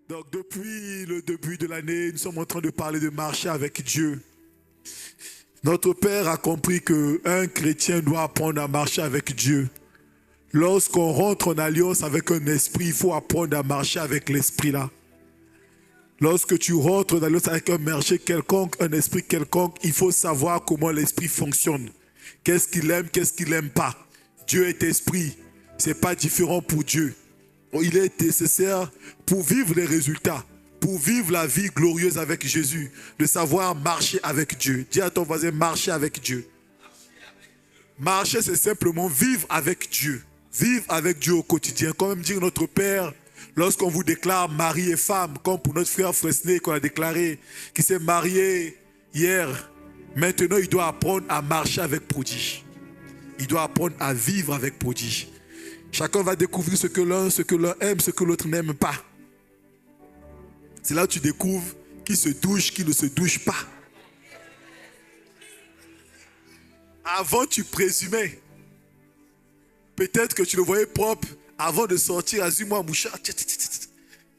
Donc depuis le début de l'année, nous sommes en train de parler de marcher avec Dieu. Notre Père a compris qu'un chrétien doit apprendre à marcher avec Dieu. Lorsqu'on rentre en alliance avec un esprit, il faut apprendre à marcher avec l'esprit-là. Lorsque tu rentres en alliance avec un marché quelconque, un esprit quelconque, il faut savoir comment l'esprit fonctionne. Qu'est-ce qu'il aime, qu'est-ce qu'il n'aime pas. Dieu est esprit. Ce n'est pas différent pour Dieu. Il est nécessaire pour vivre les résultats, pour vivre la vie glorieuse avec Jésus, de savoir marcher avec Dieu. Dis à ton voisin, marcher avec Dieu. Marcher, c'est simplement vivre avec Dieu. Vivre avec Dieu au quotidien. Comme dire notre Père, lorsqu'on vous déclare mari et femme, comme pour notre frère Fresnay qu'on a déclaré, qui s'est marié hier, maintenant il doit apprendre à marcher avec prodige. Il doit apprendre à vivre avec prodige. Chacun va découvrir ce que l'un aime, ce que l'autre n'aime pas. C'est là que tu découvres qui se douche, qui ne se douche pas. Avant, tu présumais. Peut-être que tu le voyais propre. Avant de sortir, azure-moi mouchard.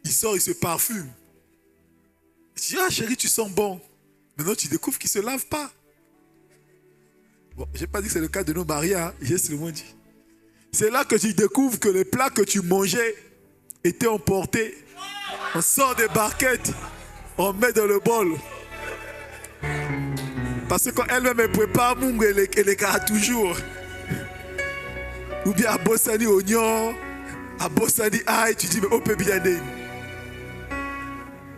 Il sort, il se parfume. Tu dis, ah chérie, tu sens bon. Maintenant, tu découvres qu'il ne se lave pas. Bon, je n'ai pas dit que c'est le cas de nos maris, hein. J'ai seulement dit. C'est là que tu découvres que les plats que tu mangeais étaient emportés. On sort des barquettes, on met dans le bol. Parce que quand elle-même prépare, elle les garde toujours. Ou bien à Bossani oignon, à Bossani ail, tu dis, mais on peut bien aller.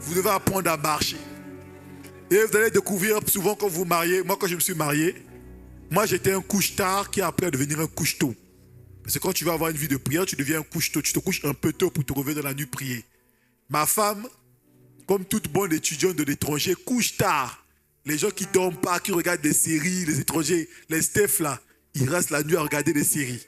Vous devez apprendre à marcher. Et vous allez découvrir souvent quand vous vous mariez. Moi, quand je me suis marié, moi j'étais un couche-tard qui a appris à devenir un couche-tôt. Parce que quand tu vas avoir une vie de prière, tu deviens un couche-tôt. Tu te couches un peu tôt pour te réveiller dans la nuit prier. Ma femme, comme toute bonne étudiante de l'étranger, couche tard. Les gens qui ne dorment pas, qui regardent des séries, les étrangers, les Steph là, ils restent la nuit à regarder des séries.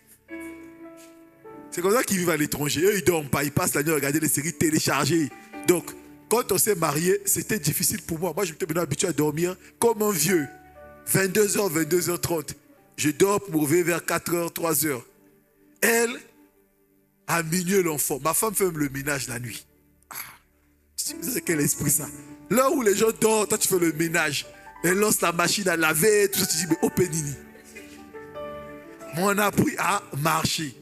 C'est comme ça qu'ils vivent à l'étranger. Eux, ils ne dorment pas, ils passent la nuit à regarder des séries téléchargées. Donc, quand on s'est marié, c'était difficile pour moi. Moi, je m'étais maintenant habitué à dormir comme un vieux. 22h, 22h30. Je dors pour me réveiller vers 4h, 3h. Elle, à minuit, l'enfant. Ma femme fait même le ménage la nuit. Ah, c'est quel esprit ça? Là où les gens dorment, toi tu fais le ménage. Elle lance la machine à laver, tout ça, tu dis, mais oh pénini. On a appris à marcher.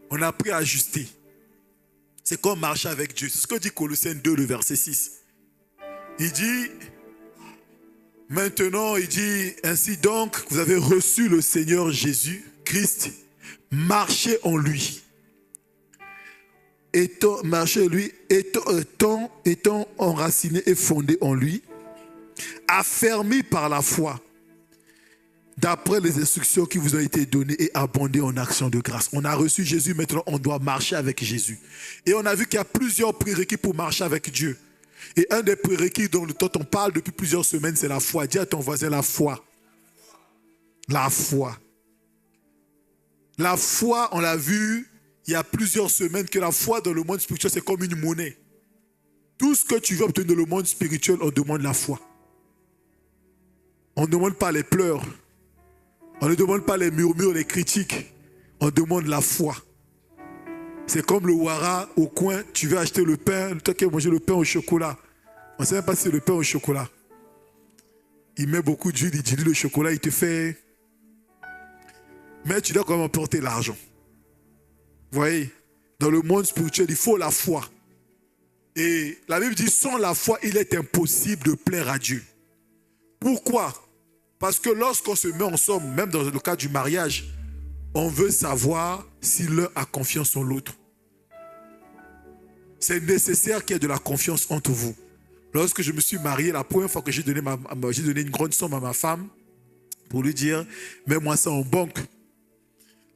On a appris à ajuster. C'est comme marcher avec Dieu. C'est ce que dit Colossiens 2, le verset 6. Il dit, maintenant, il dit, ainsi donc, vous avez reçu le Seigneur Jésus, Christ, marchez en lui. Marchez lui, étant enraciné et fondé en lui, affermi par la foi, d'après les instructions qui vous ont été données et abondé en actions de grâce. On a reçu Jésus, maintenant on doit marcher avec Jésus. Et on a vu qu'il y a plusieurs prérequis pour marcher avec Dieu. Et un des prérequis dont on parle depuis plusieurs semaines, c'est la foi. Dis à ton voisin la foi. La foi. La foi, on l'a vu il y a plusieurs semaines, que la foi dans le monde spirituel, c'est comme une monnaie. Tout ce que tu veux obtenir dans le monde spirituel, on demande la foi. On ne demande pas les pleurs. On ne demande pas les murmures, les critiques. On demande la foi. C'est comme le wara au coin, tu veux acheter le pain, toi qui as mangé le pain au chocolat. On ne sait même pas si c'est le pain au chocolat. Il met beaucoup d'huile, il dilue le chocolat, il te fait... Mais tu dois quand même emporter l'argent. Vous voyez, dans le monde spirituel, il faut la foi. Et la Bible dit, sans la foi, il est impossible de plaire à Dieu. Pourquoi? Parce que lorsqu'on se met ensemble, même dans le cas du mariage, on veut savoir si l'un a confiance en l'autre. C'est nécessaire qu'il y ait de la confiance entre vous. Lorsque je me suis marié, la première fois que j'ai donné une grande somme à ma femme, pour lui dire, mets-moi ça en banque.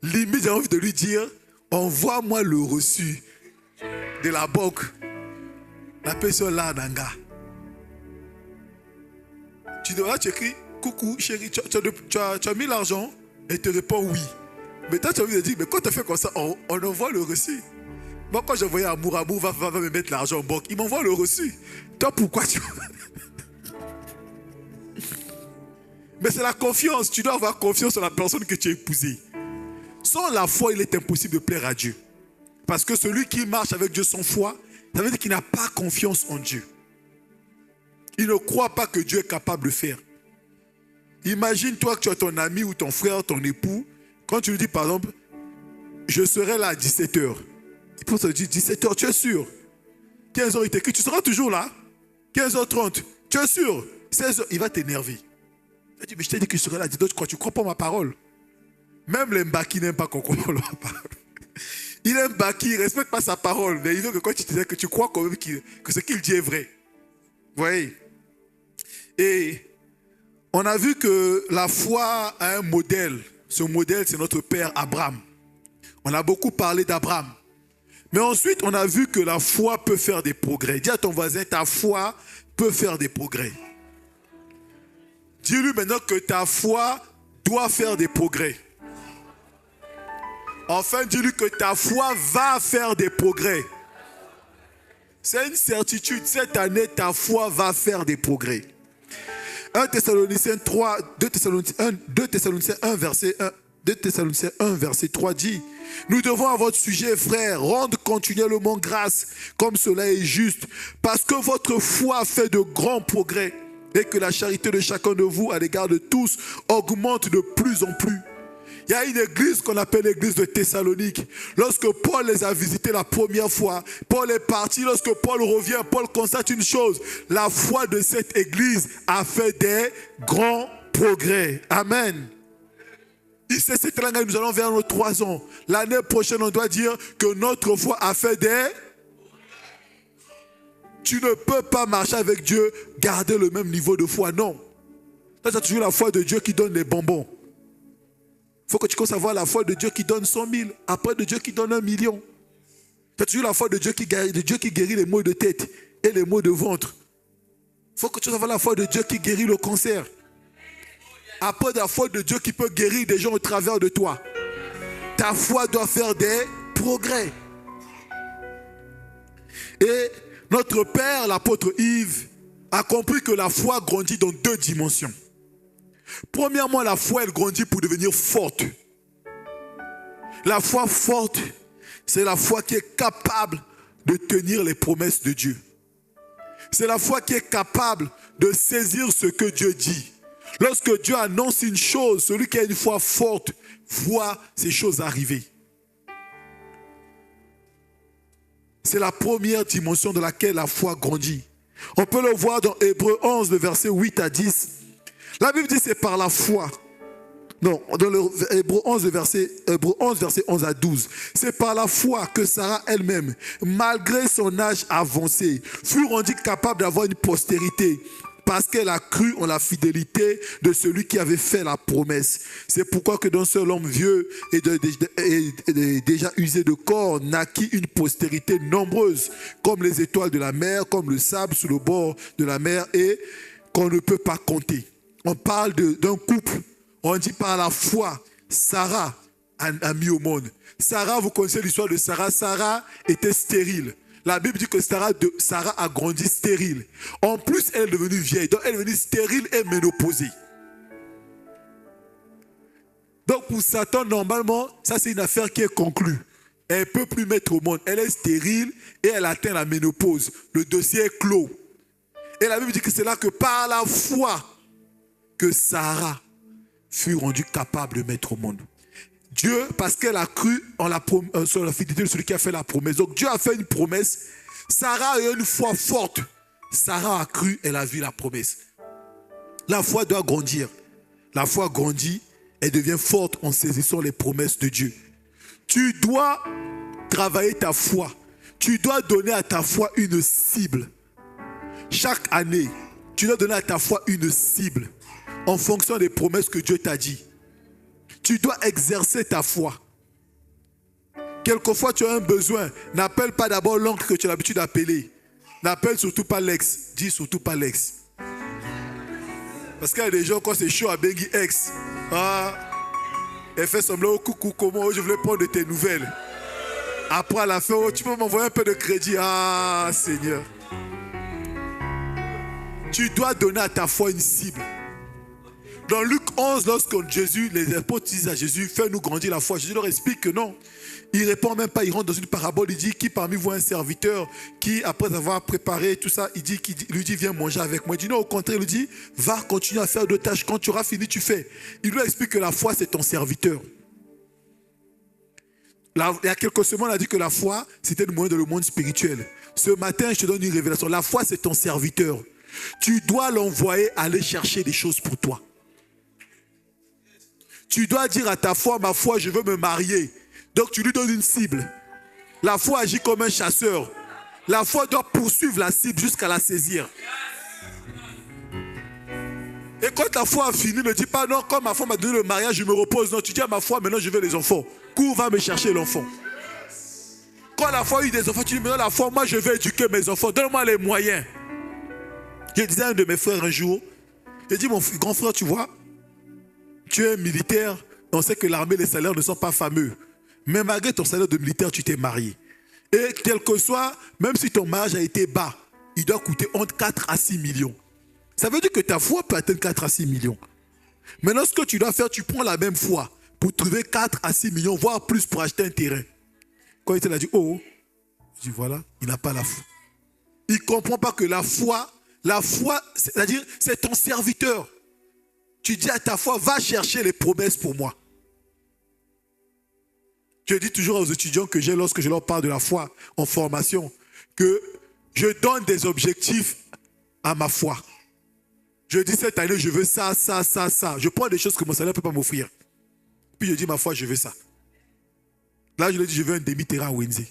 Limite, j'ai envie de lui dire, envoie-moi le reçu de la banque. La personne là, Nanga. Tu écris, coucou chérie, tu as mis l'argent? Et il te répond oui. Mais toi, tu as envie de dire, mais quand tu as fait comme ça, on envoie le reçu. Moi, quand j'envoyais Amour va me mettre l'argent en banque, il m'envoie le reçu. Toi, pourquoi tu... Mais c'est la confiance. Tu dois avoir confiance en la personne que tu as épousée. Sans la foi, il est impossible de plaire à Dieu. Parce que celui qui marche avec Dieu sans foi, Ça veut dire qu'il n'a pas confiance en Dieu. Il ne croit pas que Dieu est capable de faire. Imagine-toi que tu as ton ami ou ton frère, ton époux. Quand tu lui dis par exemple, je serai là à 17h. Il peut te dire 17h, tu es sûr? 15h, il t'écrit, tu seras toujours là? 15h30, tu es sûr? 16h, il va t'énerver. Il dit, mais je t'ai dit que je serai là à 17h, tu ne crois pas ma parole? Même les Mbaki n'aiment pas qu'on croit leur parole. Il aime Mbaki, il ne respecte pas sa parole. Mais il veut que quand tu disais que tu crois quand même que ce qu'il dit est vrai. Vous voyez? Et on a vu que la foi a un modèle. Ce modèle, c'est notre père Abraham. On a beaucoup parlé d'Abraham. Mais ensuite, on a vu que la foi peut faire des progrès. Dis à ton voisin, ta foi peut faire des progrès. Dis-lui maintenant que ta foi doit faire des progrès. Enfin, dis-lui que ta foi va faire des progrès. C'est une certitude. Cette année, ta foi va faire des progrès. 2 Thessaloniciens 1, verset 3 dit, nous devons à votre sujet, frères, rendre continuellement grâce, comme cela est juste, parce que votre foi fait de grands progrès et que la charité de chacun de vous à l'égard de tous augmente de plus en plus. Il y a une église qu'on appelle l'église de Thessalonique. Lorsque Paul les a visités la première fois, Paul est parti. Lorsque Paul revient, Paul constate une chose. La foi de cette église a fait des grands progrès. Amen. Ici, cette langue, nous allons vers nos 3 ans. L'année prochaine, on doit dire que notre foi a fait des... Tu ne peux pas marcher avec Dieu, garder le même niveau de foi. Non. Tu as toujours la foi de Dieu qui donne des bonbons. Il faut que tu commences à voir la foi de Dieu qui donne 100 000, après de Dieu qui donne 1 million. Tu as toujours la foi de Dieu qui guérit les maux de tête et les maux de ventre. Il faut que tu aies la foi de Dieu qui guérit le cancer. Après la foi de Dieu qui peut guérir des gens au travers de toi. Ta foi doit faire des progrès. Et notre père, l'apôtre Yves, a compris que la foi grandit dans 2 dimensions. Premièrement, la foi, elle grandit pour devenir forte. La foi forte, c'est la foi qui est capable de tenir les promesses de Dieu. C'est la foi qui est capable de saisir ce que Dieu dit. Lorsque Dieu annonce une chose, celui qui a une foi forte voit ces choses arriver. C'est la première dimension de laquelle la foi grandit. On peut le voir dans Hébreux 11, le verset 8 à 10. La Bible dit c'est par la foi. Non, dans le Hébreux 11, verset 11 à 12. C'est par la foi que Sarah elle-même, malgré son âge avancé, fut rendue capable d'avoir une postérité. Parce qu'elle a cru en la fidélité de celui qui avait fait la promesse. C'est pourquoi que d'un seul homme vieux et déjà usé de corps naquit une postérité nombreuse, comme les étoiles de la mer, comme le sable sous le bord de la mer, et qu'on ne peut pas compter. On parle d'un couple. On dit par la foi, Sarah a mis au monde. Sarah, vous connaissez l'histoire de Sarah. Sarah était stérile. La Bible dit que Sarah a grandi stérile. En plus, elle est devenue vieille. Donc, elle est devenue stérile et ménopausée. Donc, pour Satan, normalement, ça c'est une affaire qui est conclue. Elle ne peut plus mettre au monde. Elle est stérile et elle atteint la ménopause. Le dossier est clos. Et la Bible dit que c'est là que par la foi que Sarah fut rendue capable de mettre au monde. Dieu, parce qu'elle a cru sur la fidélité de celui qui a fait la promesse. Donc Dieu a fait une promesse. Sarah a une foi forte. Sarah a cru, elle a vu la promesse. La foi doit grandir. La foi grandit et devient forte en saisissant les promesses de Dieu. Tu dois travailler ta foi. Tu dois donner à ta foi une cible. Chaque année, tu dois donner à ta foi une cible en fonction des promesses que Dieu t'a dit. Tu dois exercer ta foi. Quelquefois, tu as un besoin. N'appelle pas d'abord l'oncle que tu as l'habitude d'appeler. N'appelle surtout pas l'ex. Dis surtout pas l'ex. Parce qu'il y a des gens, quand c'est chaud à Bengi ex, elle fait semblant, oh, coucou, comment, je voulais prendre de tes nouvelles. Après, à la fin, oh, tu peux m'envoyer un peu de crédit. Ah, Seigneur. Tu dois donner à ta foi une cible. Dans Luc 11, lorsque les apôtres disent à Jésus, fais-nous grandir la foi, Jésus leur explique que non. Il ne répond même pas, il rentre dans une parabole, il dit, qui parmi vous est un serviteur qui, après avoir préparé tout ça, il lui dit, viens manger avec moi. Il dit non, au contraire, il lui dit, va continuer à faire deux tâches, quand tu auras fini, tu fais. Il lui explique que la foi, c'est ton serviteur. Il y a quelques semaines, on a dit que la foi, c'était le moyen dans le monde spirituel. Ce matin, je te donne une révélation. La foi, c'est ton serviteur. Tu dois l'envoyer aller chercher des choses pour toi. Tu dois dire à ta foi, ma foi, je veux me marier. Donc tu lui donnes une cible. La foi agit comme un chasseur. La foi doit poursuivre la cible jusqu'à la saisir. Et quand ta foi a fini, ne dis pas non, comme ma foi m'a donné le mariage, je me repose. Non, tu dis à ma foi, maintenant je veux les enfants. Cours, va me chercher l'enfant. Quand la foi a eu des enfants, tu dis maintenant la foi, moi je veux éduquer mes enfants. Donne-moi les moyens. Je disais à un de mes frères un jour, il dit mon grand frère, tu vois, tu es militaire, on sait que l'armée, les salaires ne sont pas fameux. Mais malgré ton salaire de militaire, tu t'es marié. Et quel que soit, même si ton mariage a été bas, il doit coûter entre 4 à 6 millions. Ça veut dire que ta foi peut atteindre 4 à 6 millions. Maintenant, ce que tu dois faire, tu prends la même foi pour trouver 4 à 6 millions, voire plus pour acheter un terrain. Quand il te l'a dit, oh, je dis voilà, il n'a pas la foi. Il ne comprend pas que la foi, c'est-à-dire, c'est ton serviteur. Tu dis à ta foi, va chercher les promesses pour moi. Je dis toujours aux étudiants que j'ai, lorsque je leur parle de la foi en formation, que je donne des objectifs à ma foi. Je dis cette année, je veux ça, ça, ça, ça. Je prends des choses que mon salaire ne peut pas m'offrir. Puis je dis ma foi, je veux ça. Là, je lui ai dit, je veux un demi-terrain à Wendy.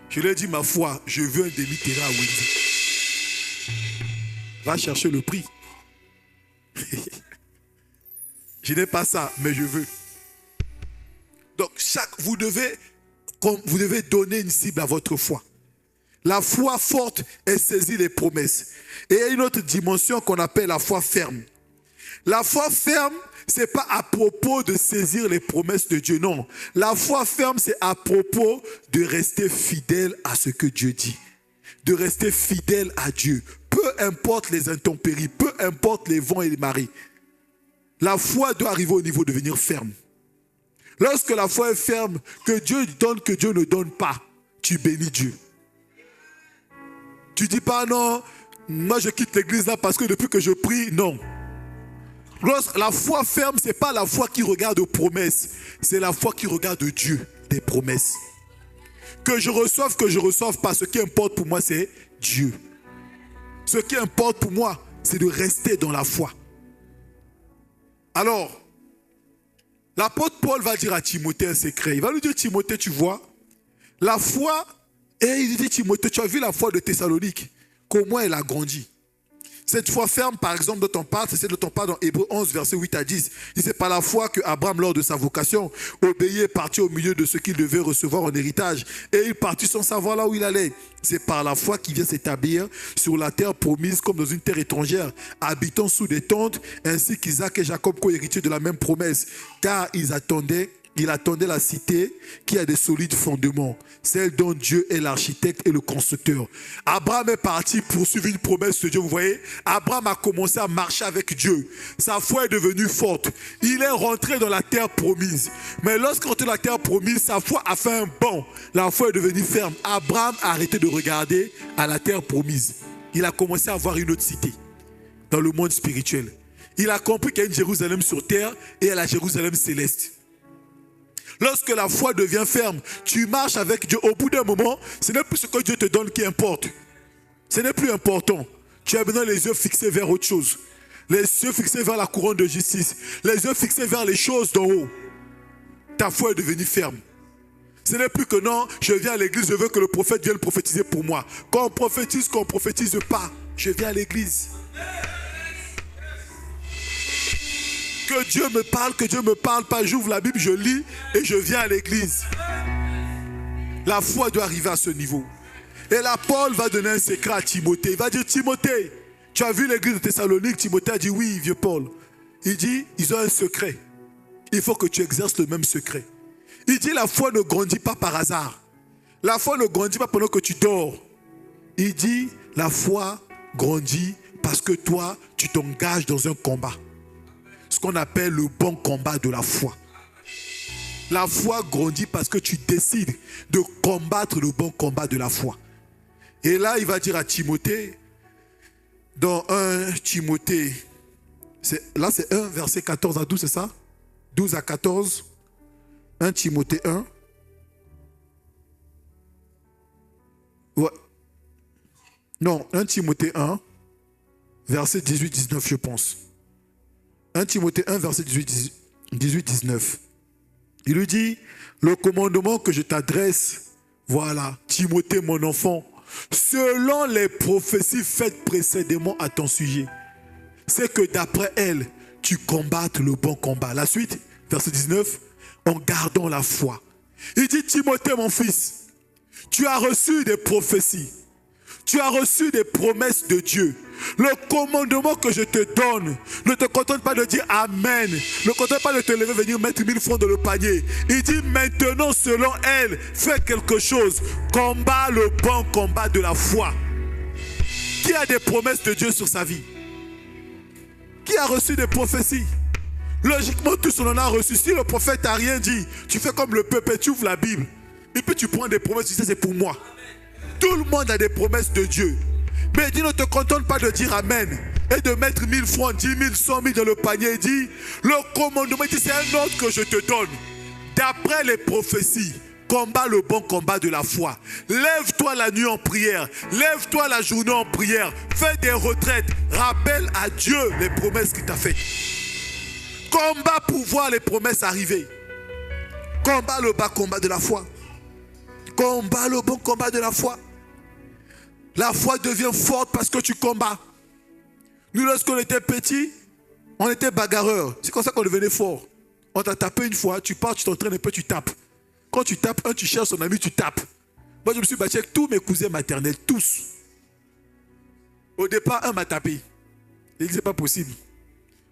Je lui ai dit ma foi, je veux un demi-terrain à Wendy. Va chercher le prix. Je n'ai pas ça, mais je veux. Donc, vous devez donner une cible à votre foi. La foi forte, elle saisit les promesses. Et il y a une autre dimension qu'on appelle la foi ferme. La foi ferme, ce n'est pas à propos de saisir les promesses de Dieu, non. La foi ferme, c'est à propos de rester fidèle à ce que Dieu dit. De rester fidèle à Dieu. Peu importe les intempéries, peu importe les vents et les marées. La foi doit arriver au niveau de devenir ferme. Lorsque la foi est ferme, que Dieu donne, que Dieu ne donne pas, tu bénis Dieu. Tu ne dis pas non, moi je quitte l'église là parce que depuis que je prie, non. La foi ferme, ce n'est pas la foi qui regarde aux promesses, c'est la foi qui regarde Dieu, des promesses. Que je reçoive pas, ce qui importe pour moi c'est Dieu. Ce qui importe pour moi, c'est de rester dans la foi. Alors, l'apôtre Paul va dire à Timothée un secret. Il va lui dire, Timothée, tu vois, la foi, et il dit, Timothée, tu as vu la foi de Thessalonique, comment elle a grandi. Cette foi ferme, par exemple, dont on parle, c'est celle dont on parle dans Hébreux 11, versets 8 à 10. C'est par la foi que Abraham, lors de sa vocation, obéit et partit au milieu de ce qu'il devait recevoir en héritage. Et il partit sans savoir là où il allait. C'est par la foi qu'il vient s'établir sur la terre promise comme dans une terre étrangère, habitant sous des tentes, ainsi qu'Isaac et Jacob, co-héritiers de la même promesse. Car il attendait la cité qui a des solides fondements, celle dont Dieu est l'architecte et le constructeur. Abraham est parti poursuivre une promesse de Dieu. Vous voyez, Abraham a commencé à marcher avec Dieu. Sa foi est devenue forte. Il est rentré dans la terre promise. Mais lorsqu'il est rentré dans la terre promise, sa foi a fait un bond. La foi est devenue ferme. Abraham a arrêté de regarder à la terre promise. Il a commencé à voir une autre cité dans le monde spirituel. Il a compris qu'il y a une Jérusalem sur terre et il y a la Jérusalem céleste. Lorsque la foi devient ferme, tu marches avec Dieu. Au bout d'un moment, ce n'est plus ce que Dieu te donne qui importe. Ce n'est plus important. Tu as maintenant les yeux fixés vers autre chose. Les yeux fixés vers la couronne de justice. Les yeux fixés vers les choses d'en haut. Ta foi est devenue ferme. Ce n'est plus que non, je viens à l'église, je veux que le prophète vienne prophétiser pour moi. Quand on prophétise pas, je viens à l'église. Que Dieu me parle pas, j'ouvre la Bible, je lis et je viens à l'église. La foi doit arriver à ce niveau. Et là, Paul va donner un secret à Timothée. Il va dire, Timothée, tu as vu l'église de Thessalonique? Timothée a dit, oui, vieux Paul. Il dit, ils ont un secret. Il faut que tu exerces le même secret. Il dit, la foi ne grandit pas par hasard. La foi ne grandit pas pendant que tu dors. Il dit, la foi grandit parce que toi, tu tu t'engages dans un combat. Ce qu'on appelle le bon combat de la foi. La foi grandit parce que tu décides de combattre le bon combat de la foi. Et là, il va dire à Timothée, dans 1 Timothée, là c'est 1, verset 14 à 12, c'est ça? 12 à 14, 1 Timothée 1. Ouais. Non, 1 Timothée 1, verset 18-19, je pense. 1 Timothée 1, verset 18-19. Il lui dit, le commandement que je t'adresse, voilà, Timothée mon enfant, selon les prophéties faites précédemment à ton sujet, c'est que d'après elles, tu combattes le bon combat. La suite, verset 19, en gardant la foi. Il dit, Timothée mon fils, tu as reçu des prophéties. Tu as reçu des promesses de Dieu. Le commandement que je te donne, ne te contente pas de dire Amen. Ne contente pas de te lever, venir mettre 1000 francs dans le panier. Il dit maintenant, selon elle, fais quelque chose. Combat le bon combat de la foi. Qui a des promesses de Dieu sur sa vie? Qui a reçu des prophéties? Logiquement, tous on en a reçu. Si le prophète n'a rien dit, tu fais comme le peuple, tu ouvres la Bible. Et puis tu prends des promesses, tu sais, c'est pour moi. Tout le monde a des promesses de Dieu. Mais dis, ne te contente pas de dire Amen et de mettre 1000 francs, 10 000, 100 000 dans le panier. Il dit, le commandement, il dit, c'est un ordre que je te donne. D'après les prophéties, combat le bon combat de la foi. Lève-toi la nuit en prière. Lève-toi la journée en prière. Fais des retraites. Rappelle à Dieu les promesses qu'il t'a faites. Combat pour voir les promesses arriver. Combat le bas combat de la foi. Combat le bon combat de la foi. La foi devient forte parce que tu combats. Nous, lorsqu'on était petits, on était bagarreurs. C'est comme ça qu'on devenait fort. On t'a tapé une fois, tu pars, tu t'entraînes un peu, tu tapes. Quand tu tapes, un, tu cherches son ami, tu tapes. Moi, je me suis battu avec tous mes cousins maternels, tous. Au départ, un m'a tapé. Il dit, c'est pas possible.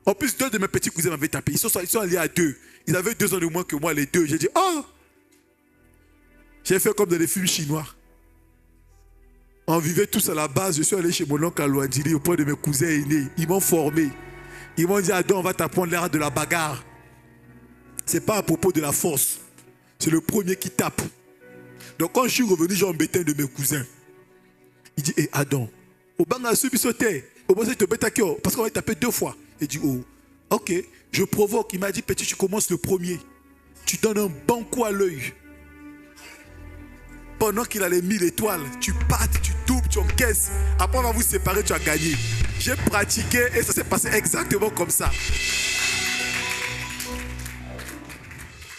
En plus, deux de mes petits cousins m'avaient tapé. Ils sont allés à 2. Ils avaient 2 ans de moins que moi, les deux. J'ai dit, oh! J'ai fait comme dans les films chinois. On vivait tous à la base. Je suis allé chez mon oncle à Luandili, au point de mes cousins aînés. Ils m'ont formé. Ils m'ont dit, Adam, on va t'apprendre l'art de la bagarre. Ce n'est pas à propos de la force. C'est le premier qui tape. Donc quand je suis revenu, j'ai embêté un de mes cousins. Il dit, Adam, au banga subi sauter. Au moins, te bête à cœur. Parce qu'on va taper 2 fois. Il dit, oh, ok, je provoque. Il m'a dit, petit, tu commences le premier. Tu donnes un bon coup à l'œil. Pendant qu'il a les 1000 étoiles, tu battes, tu doubles, tu encaisses. Après, on va vous séparer, tu as gagné. J'ai pratiqué et ça s'est passé exactement comme ça.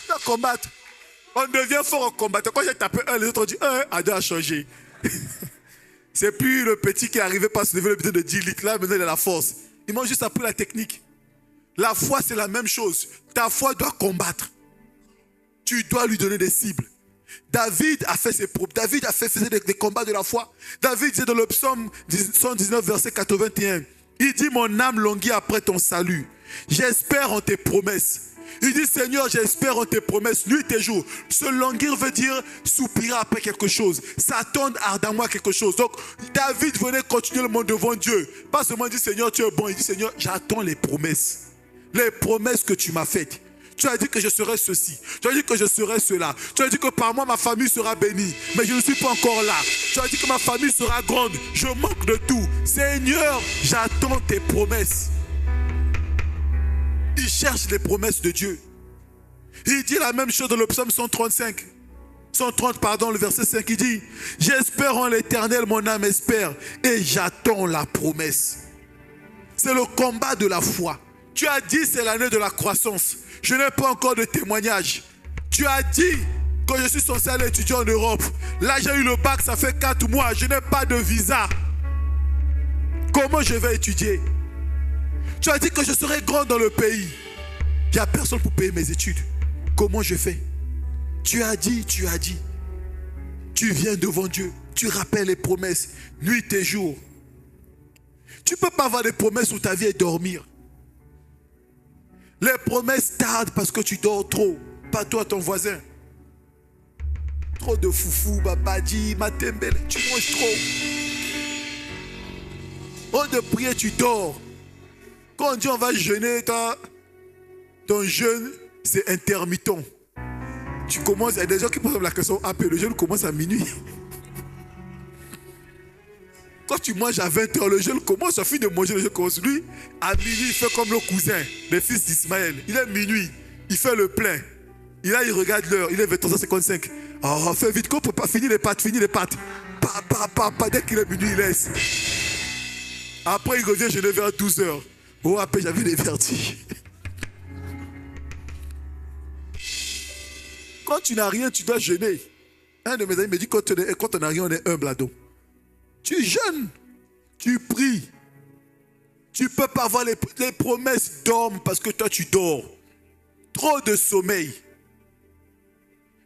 Tu vas combattre. On devient fort en combat. Quand j'ai tapé un, les autres ont dit, Adam a changé. C'est plus le petit qui est arrivé par se lever le butin de 10 litres. Là, maintenant, il a la force. Ils m'ont juste appris la technique. La foi, c'est la même chose. Ta foi doit combattre. Tu dois lui donner des cibles. David a fait ses propres. David faisait des combats de la foi. David disait dans le psaume 119, verset 81, il dit, mon âme languit après ton salut. J'espère en tes promesses. Il dit, Seigneur, j'espère en tes promesses, nuit et jour. Se languir veut dire soupirer après quelque chose, s'attendre ardemment à quelque chose. Donc, David venait continuer le monde devant Dieu. Pas seulement dire, Seigneur, tu es bon. Il dit, Seigneur, j'attends les promesses. Les promesses que tu m'as faites. Tu as dit que je serai ceci. Tu as dit que je serai cela. Tu as dit que par moi, ma famille sera bénie. Mais je ne suis pas encore là. Tu as dit que ma famille sera grande. Je manque de tout. Seigneur, j'attends tes promesses. Il cherche les promesses de Dieu. Il dit la même chose dans le psaume 135. 130, pardon, le verset 5. Il dit, j'espère en l'Éternel, mon âme espère. Et j'attends la promesse. C'est le combat de la foi. Tu as dit, c'est l'année de la croissance. Je n'ai pas encore de témoignage. Tu as dit que je suis censé aller étudier en Europe. Là, j'ai eu le bac, ça fait 4 mois. Je n'ai pas de visa. Comment je vais étudier? Tu as dit que je serai grand dans le pays. Il n'y a personne pour payer mes études. Comment je fais? Tu as dit, tu as dit. Tu viens devant Dieu. Tu rappelles les promesses, nuit et jour. Tu ne peux pas avoir des promesses où ta vie est dormir. Les promesses tardent parce que tu dors trop. Pas toi, ton voisin. Trop de foufou, babadi, matembele. Tu manges trop. Au lieu de prier, tu dors. quand on dit on va jeûner, ton jeûne, c'est intermittent. Tu commences, il y a des gens qui posent la question, le jeûne commence à minuit. Quand tu manges à 20h, le jeûne commence, à finir de manger, le jeûne commence. Lui, à minuit, il fait comme le cousin, le fils d'Ismaël. Il est minuit, il fait le plein. Il regarde l'heure, il est 23h55. Oh, fais vite, qu'on ne peut pas finir les pâtes, Pas, dès qu'il est minuit, il laisse. Après, il revient jeûner vers 12h. Oh, après, j'avais des vertiges. Quand tu n'as rien, tu dois jeûner. Un de mes amis me dit, quand on n'a rien, on est humble, ado. Tu jeûnes, tu pries. Tu ne peux pas avoir les promesses d'hommes parce que toi, tu dors. Trop de sommeil.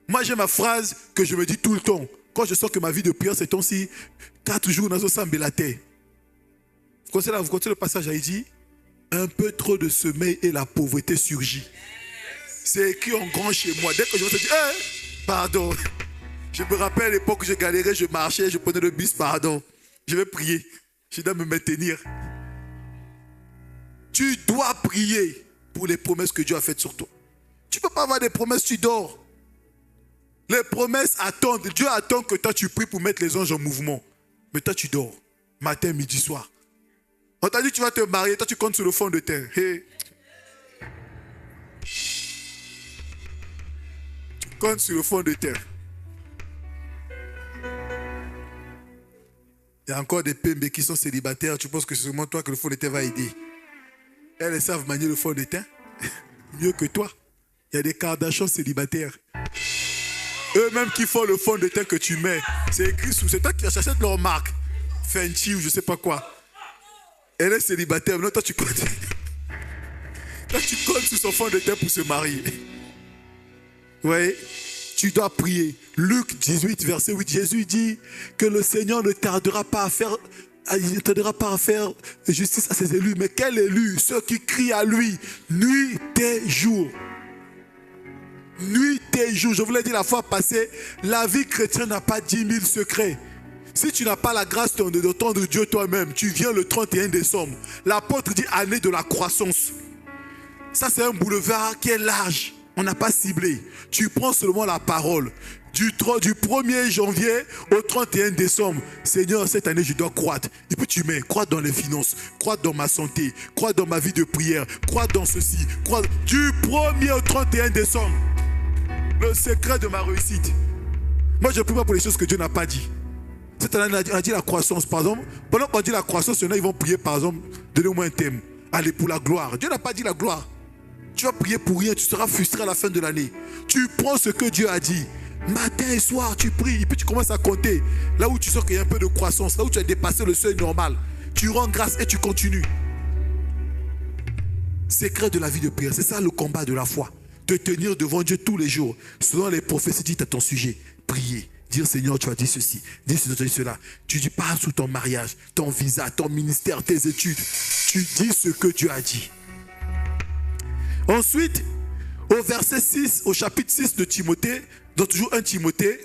Moi, j'ai ma phrase que je me dis tout le temps. Quand je sens que ma vie de prière, c'est temps-ci, 4 jours dans un sambe la terre. Vous connaissez le passage, il dit, un peu trop de sommeil et la pauvreté surgit. C'est écrit en grand chez moi. Dès que je me dis, pardon. Je me rappelle à l'époque où je galérais, je marchais, je prenais le bus, pardon. Je vais prier. Je dois me maintenir. Tu dois prier pour les promesses que Dieu a faites sur toi. Tu ne peux pas avoir des promesses, tu dors. Les promesses attendent. Dieu attend que toi tu pries pour mettre les anges en mouvement. Mais toi tu dors. Matin, midi, soir. On t'a dit tu vas te marier, toi tu comptes sur le fond de terre. Hey. Tu comptes sur le fond de terre. Il y a encore des PMB qui sont célibataires. Tu penses que c'est seulement toi que le fond de terre va aider. Elles savent manier le fond de terre mieux que toi. Il y a des Kardashians célibataires. Eux-mêmes qui font le fond de terre que tu mets. C'est écrit sous. C'est toi qui achètes leur marque. Fenty ou je ne sais pas quoi. Elle est célibataire. Non, toi tu comptes. Toi tu comptes sur son fond de terre pour se marier. Oui. Tu dois prier. Luc 18, verset 8, Jésus dit que le Seigneur ne tardera pas à faire justice à ses élus. Mais quels élus? Ceux qui crient à lui nuit et jour. Nuit et jour. Je vous l'ai dit la fois passée, la vie chrétienne n'a pas 10 000 secrets. Si tu n'as pas la grâce d'entendre Dieu toi-même, tu viens le 31 décembre. L'apôtre dit année de la croissance. Ça, c'est un boulevard qui est large. On n'a pas ciblé. Tu prends seulement la parole. Du 1er janvier au 31 décembre. Seigneur, cette année, je dois croître. Et puis tu mets, croître dans les finances, croître dans ma santé, croître dans ma vie de prière, croître dans ceci, croître du 1er au 31 décembre. Le secret de ma réussite. Moi, je ne prie pas pour les choses que Dieu n'a pas dit. Cette année, on a dit la croissance, par exemple. Pendant qu'on dit la croissance, il y en a, ils vont prier, par exemple, donnez-moi un thème. Allez, pour la gloire. Dieu n'a pas dit la gloire. Tu vas prier pour rien, tu seras frustré à la fin de l'année. Tu prends ce que Dieu a dit. Matin et soir, tu pries, et puis tu commences à compter. Là où tu sens qu'il y a un peu de croissance, là où tu as dépassé le seuil normal. Tu rends grâce et tu continues. Secret de la vie de prière, c'est ça le combat de la foi. Te tenir devant Dieu tous les jours, selon les prophéties dites à ton sujet. Prier, dire Seigneur, tu as dit ceci, dire Seigneur, tu as dit cela. Tu dis pas sous ton mariage, ton visa, ton ministère, tes études. Tu dis ce que Dieu a dit. Ensuite, au verset 6, au chapitre 6 de Timothée, dans toujours 1 Timothée,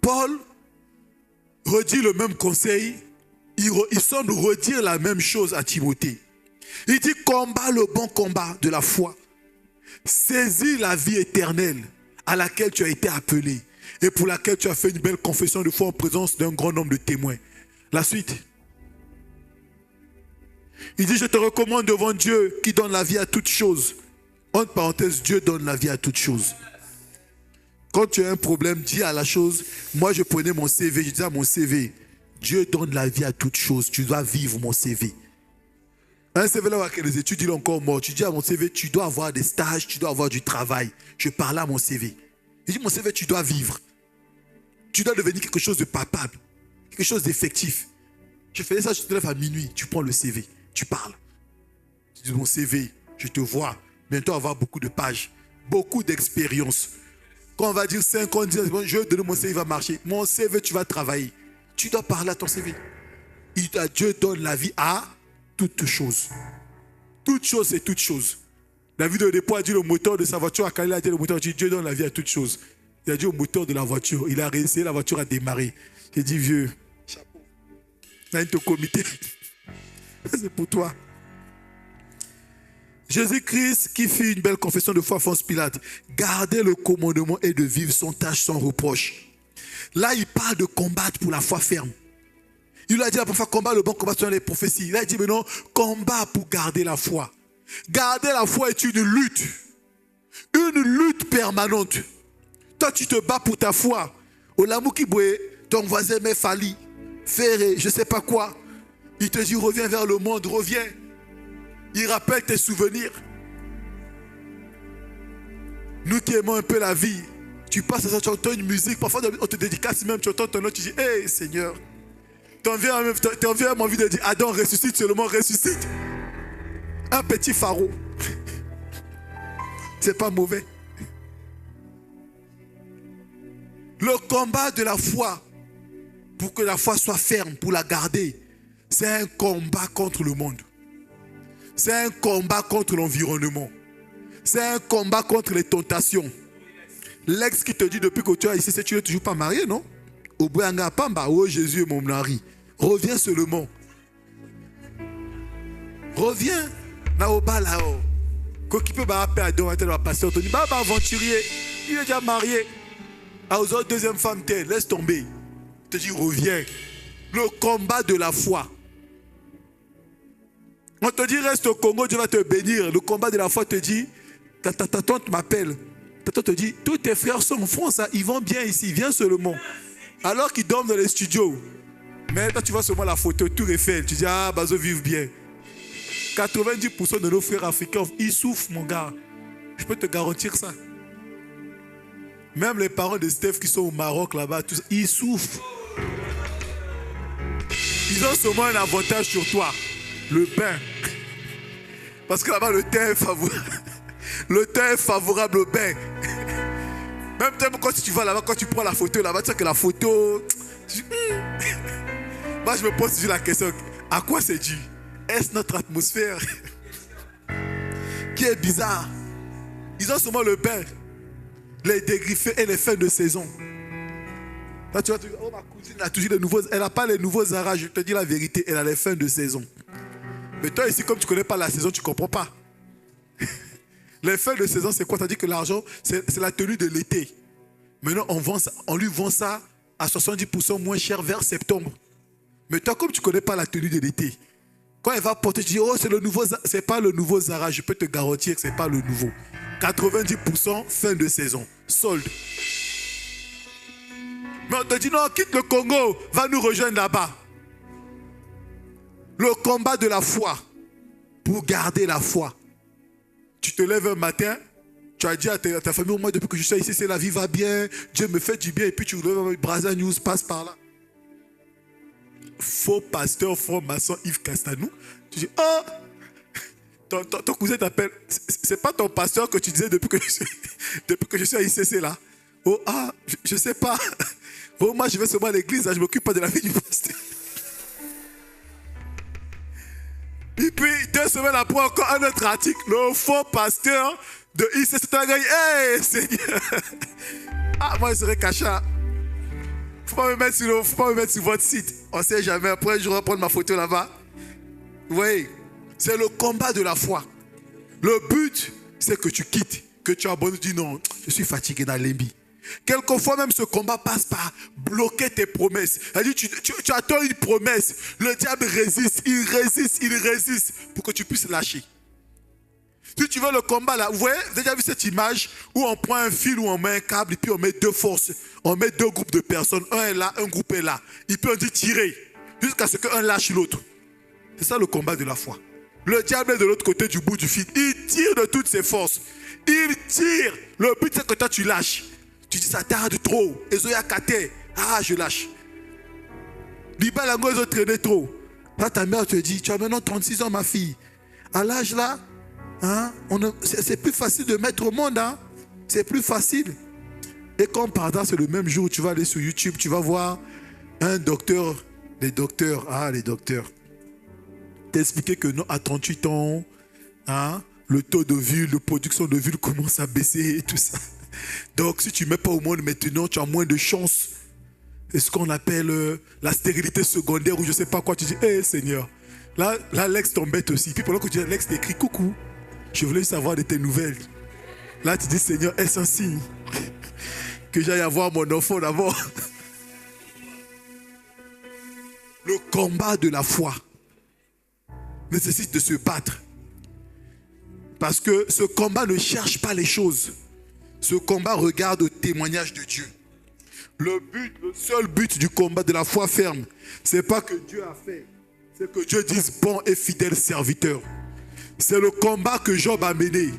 Paul redit le même conseil. Il semble redire la même chose à Timothée. Il dit, combat le bon combat de la foi. Saisis la vie éternelle à laquelle tu as été appelé et pour laquelle tu as fait une belle confession de foi en présence d'un grand nombre de témoins. La suite. Il dit, je te recommande devant Dieu qui donne la vie à toutes choses. Entre parenthèses, Dieu donne la vie à toutes choses. Quand tu as un problème, dis à la chose. Moi, je prenais mon CV, je disais à mon CV, Dieu donne la vie à toutes choses. Tu dois vivre mon CV. Un CV là où les études, il est encore mort. Tu dis à mon CV, tu dois avoir des stages, tu dois avoir du travail. Je parlais à mon CV. Je dis, mon CV, tu dois vivre. Tu dois devenir quelque chose de palpable, quelque chose d'effectif. Je faisais ça, je te lève à minuit, tu prends le CV, tu parles. Tu dis, mon CV, je te vois. Bientôt avoir beaucoup de pages, beaucoup d'expérience. Quand on va dire 5 ans, 10 ans, je vais donner mon CV, il va marcher. Mon CV, tu vas travailler. Tu dois parler à ton CV. Dieu donne la vie à toutes choses. Toute chose, c'est toute chose. La vie de dépôt a dit le moteur de sa voiture à Calais, a dit le moteur, dit Dieu donne la vie à toutes choses. Il a dit au moteur de la voiture, il a réessayé, la voiture a démarré. J'ai dit, vieux, chapeau. Là, il te comité. C'est pour toi. Jésus-Christ qui fit une belle confession de foi à Ponce Pilate. Garder le commandement et de vivre son tâche sans reproche. Là, il parle de combattre pour la foi ferme. Il lui a dit la première fois, combat le bon combat selon les prophéties. Là, il dit maintenant, combat pour garder la foi. Garder la foi est une lutte permanente. Toi, tu te bats pour ta foi. Au lamou qui boit, ton voisin met Fali, Ferré, je ne sais pas quoi. Il te dit, reviens vers le monde, reviens. Il rappelle tes souvenirs. Nous qui aimons un peu la vie, tu passes à ça, tu entends une musique, parfois on te dédicace même, tu entends ton nom, tu dis, hé Seigneur, t'en viens à mon envie de dire, Adam ressuscite, seulement ressuscite. Un petit pharaon. C'est pas mauvais. Le combat de la foi, pour que la foi soit ferme, pour la garder, c'est un combat contre le monde. C'est un combat contre l'environnement. C'est un combat contre les tentations. L'ex qui te dit depuis que tu es ici, c'est que tu n'es toujours pas marié, non? Au Boyanga Pamba, oh Jésus est mon mari. Reviens seulement. Reviens. Naoba là-haut. Qui peut appeler à don, un pasteur, tu dis, bah, aventurier, il est déjà marié. À aux autres deuxième femme, laisse tomber. Il te dit, reviens. Le combat de la foi. On te dit, reste au Congo, Dieu va te bénir. Le combat de la foi te dit, ta tante m'appelle. Ta tante te dit, tous tes frères sont en France, hein, ils vont bien ici, viens seulement. Alors qu'ils dorment dans les studios. Mais toi, tu vois seulement la photo, tout Eiffel. Tu dis, ah, Bazo vive bien. 90% de nos frères africains, ils souffrent, mon gars. Je peux te garantir ça. Même les parents de Steph qui sont au Maroc là-bas, tous, ils souffrent. Ils ont seulement un avantage sur toi, le pain. Parce que là-bas, le temps est favorable. Le temps est favorable au pain. Même quand tu vas là-bas, quand tu prends la photo là-bas, tu sais que la photo... Moi, je me pose toujours la question, à quoi c'est dû? Est-ce notre atmosphère qui est bizarre? Ils ont seulement le pain, les dégriffés et les fins de saison. Là, tu vois, oh, ma cousine a toujours les nouveaux... Elle n'a pas les nouveaux arages, je te dis la vérité, elle a les fins de saison. Mais toi ici, comme tu ne connais pas la saison, tu ne comprends pas. Les fins de saison, c'est quoi? C'est-à-dire que l'argent, c'est la tenue de l'été. Maintenant, on lui vend ça à 70% moins cher vers septembre. Mais toi, comme tu ne connais pas la tenue de l'été, quand elle va porter, tu dis, oh, c'est le nouveau, c'est pas le nouveau Zara. Je peux te garantir que ce n'est pas le nouveau. 90% fin de saison, solde. Mais on te dit, non, quitte le Congo, va nous rejoindre là-bas. Le combat de la foi, pour garder la foi. Tu te lèves un matin, tu as dit à ta famille, moi depuis que je suis ici, c'est la vie va bien, Dieu me fait du bien, et puis tu lèves Braza News, passe par là. Faux pasteur, faux maçon Yves Castanou. Tu dis, oh, ton cousin t'appelle. C'est pas ton pasteur que tu disais depuis que je suis à ICC là. Oh, ah, je sais pas. Oh, moi je vais seulement à l'église, là, je m'occupe pas de la vie du pasteur. Et puis, 2 semaines après, encore un autre article. Le faux pasteur de ICC. Hey, Seigneur. Ah, moi, je serais caché. Faut pas me mettre sur votre site. On ne sait jamais. Après, je vais reprendre ma photo là-bas. Oui, c'est le combat de la foi. Le but, c'est que tu quittes, que tu abandonnes. Tu dis non, je suis fatigué dans l'embi. Quelquefois même ce combat passe par bloquer tes promesses. C'est-à-dire tu attends une promesse. Le diable résiste, il résiste pour que tu puisses lâcher. Si tu veux le combat là, vous voyez, vous avez déjà vu cette image où on prend un fil, où on met un câble et puis on met 2 forces. On met 2 groupes de personnes. Un est là, un groupe est là. Et puis on dit tirer jusqu'à ce qu'un lâche l'autre. C'est ça le combat de la foi. Le diable est de l'autre côté du bout du fil. Il tire de toutes ses forces. Il tire. Le but c'est que toi tu lâches. Tu dis ça tarde trop. Ezoya kate. Ah, je lâche. Liba lango ils ont traîné trop. Là ta mère te dit, tu as maintenant 36 ans ma fille. À l'âge là, hein, c'est plus facile de mettre au monde. Hein. C'est plus facile. Et comme par hasard, c'est le même jour où tu vas aller sur YouTube, tu vas voir un docteur, les docteurs, t'expliquer que non, à 38 ans, hein, le taux de de production de vulve commence à baisser et tout ça. Donc, si tu ne mets pas au monde maintenant, tu as moins de chances. C'est ce qu'on appelle la stérilité secondaire ou je ne sais pas quoi. Tu dis, hé Seigneur, là l'ex t'embête aussi. Puis pendant que tu dis, l'ex t'écrit coucou. Je voulais savoir de tes nouvelles. Là, tu dis, Seigneur, est-ce un signe que j'aille avoir mon enfant d'abord? Le combat de la foi nécessite de se battre. Parce que ce combat ne cherche pas les choses. Ce combat regarde au témoignage de Dieu. Le seul but du combat de la foi ferme, ce n'est pas que Dieu a fait. C'est que Dieu dise bon et fidèle serviteur. C'est le combat que Job a mené.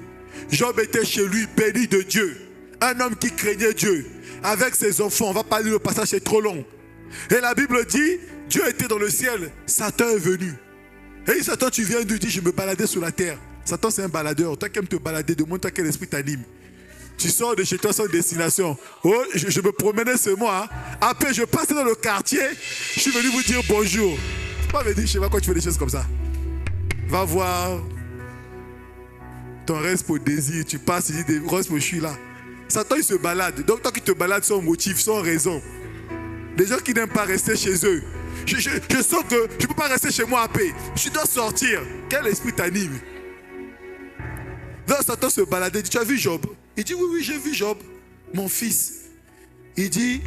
Job était chez lui, béni de Dieu. Un homme qui craignait Dieu. Avec ses enfants, on ne va pas lire le passage, c'est trop long. Et la Bible dit, Dieu était dans le ciel, Satan est venu. Et il dit, Satan, tu viens d'où? Il dit, je me baladais sur la terre. Satan, c'est un baladeur. Toi qui aimes te balader, demande-toi quel esprit t'anime. Tu sors de chez toi sans destination. Oh, je me promenais ce mois. Après, je passais dans le quartier. Je suis venu vous dire bonjour. Tu pas me dire, je sais pas quoi tu fais des choses comme ça. Va voir ton reste pour désir. Tu passes, tu dis, des roses pour je suis là. Satan, il se balade. Donc, toi qui te balades sans motif, sans raison. Les gens qui n'aiment pas rester chez eux. Je sens que je ne peux pas rester chez moi à paix. Je dois sortir. Quel esprit t'anime? Donc, Satan se baladait. Il dit, tu as vu Job? Il dit, oui, oui, j'ai vu Job, mon fils. Il dit,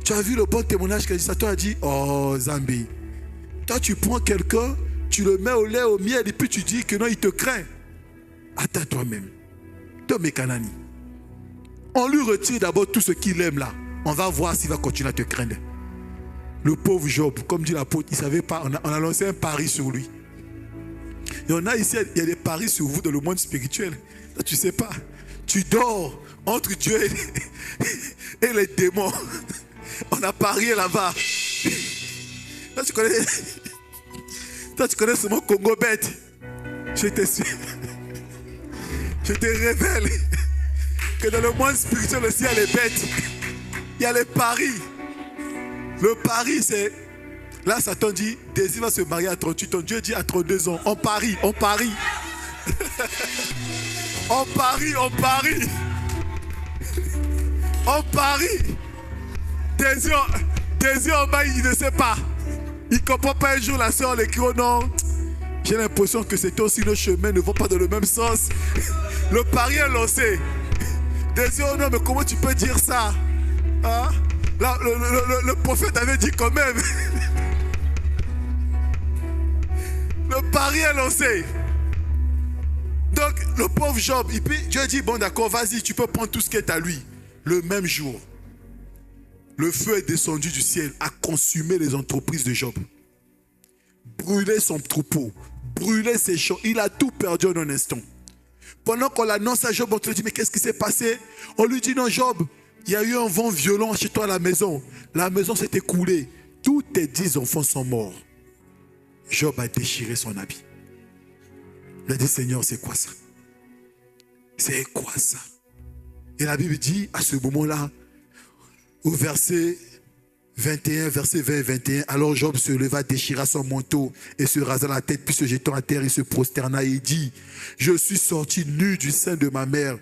tu as vu le bon témoignage que Satan a dit, oh, Zambi. Toi, tu prends quelqu'un, tu le mets au lait, au miel, et puis tu dis que non, il te craint. Attends toi-même. Tom et Kanani. On lui retire d'abord tout ce qu'il aime là. On va voir s'il va continuer à te craindre. Le pauvre Job, comme dit l'apôtre, il ne savait pas, on a lancé un pari sur lui. Et on a ici, il y a des paris sur vous dans le monde spirituel. Toi, tu ne sais pas. Tu dors entre Dieu et les démons. On a parié là-bas. Toi, tu connais seulement Congo bête. Je te révèle que dans le monde spirituel aussi, il y a les bêtes. Il y a les paris. Le pari, c'est... Là, Satan dit, Désir va se marier à 38 ans. Dieu dit à 32 ans. On parie, on parie. On parie, on parie. On parie. Désir en bas, il ne sait pas. Il ne comprend pas un jour la soeur l'écrit au nom. J'ai l'impression que c'est aussi nos chemins ne vont pas dans le même sens. Le pari est lancé. Désir, oh non, mais comment tu peux dire ça? Hein? Là, le prophète avait dit quand même. Le pari est lancé. Donc, le pauvre Job, Dieu dit, bon d'accord, vas-y, tu peux prendre tout ce qui est à lui. Le même jour, le feu est descendu du ciel, a consumé les entreprises de Job. Brûlé son troupeau, brûlé ses champs. Il a tout perdu en un instant. Pendant qu'on l'annonce à Job, on te dit, mais qu'est-ce qui s'est passé? On lui dit, non Job, il y a eu un vent violent chez toi à la maison. La maison s'est écoulée. Tous tes 10 enfants sont morts. Job a déchiré son habit. Il a dit, Seigneur, c'est quoi ça? C'est quoi ça? Et la Bible dit, à ce moment-là, au verset 21, verset 20 et 21, alors Job se leva, déchira son manteau et se rasa la tête, puis se jetant à terre, il se prosterna et dit, je suis sorti nu du sein de ma mère.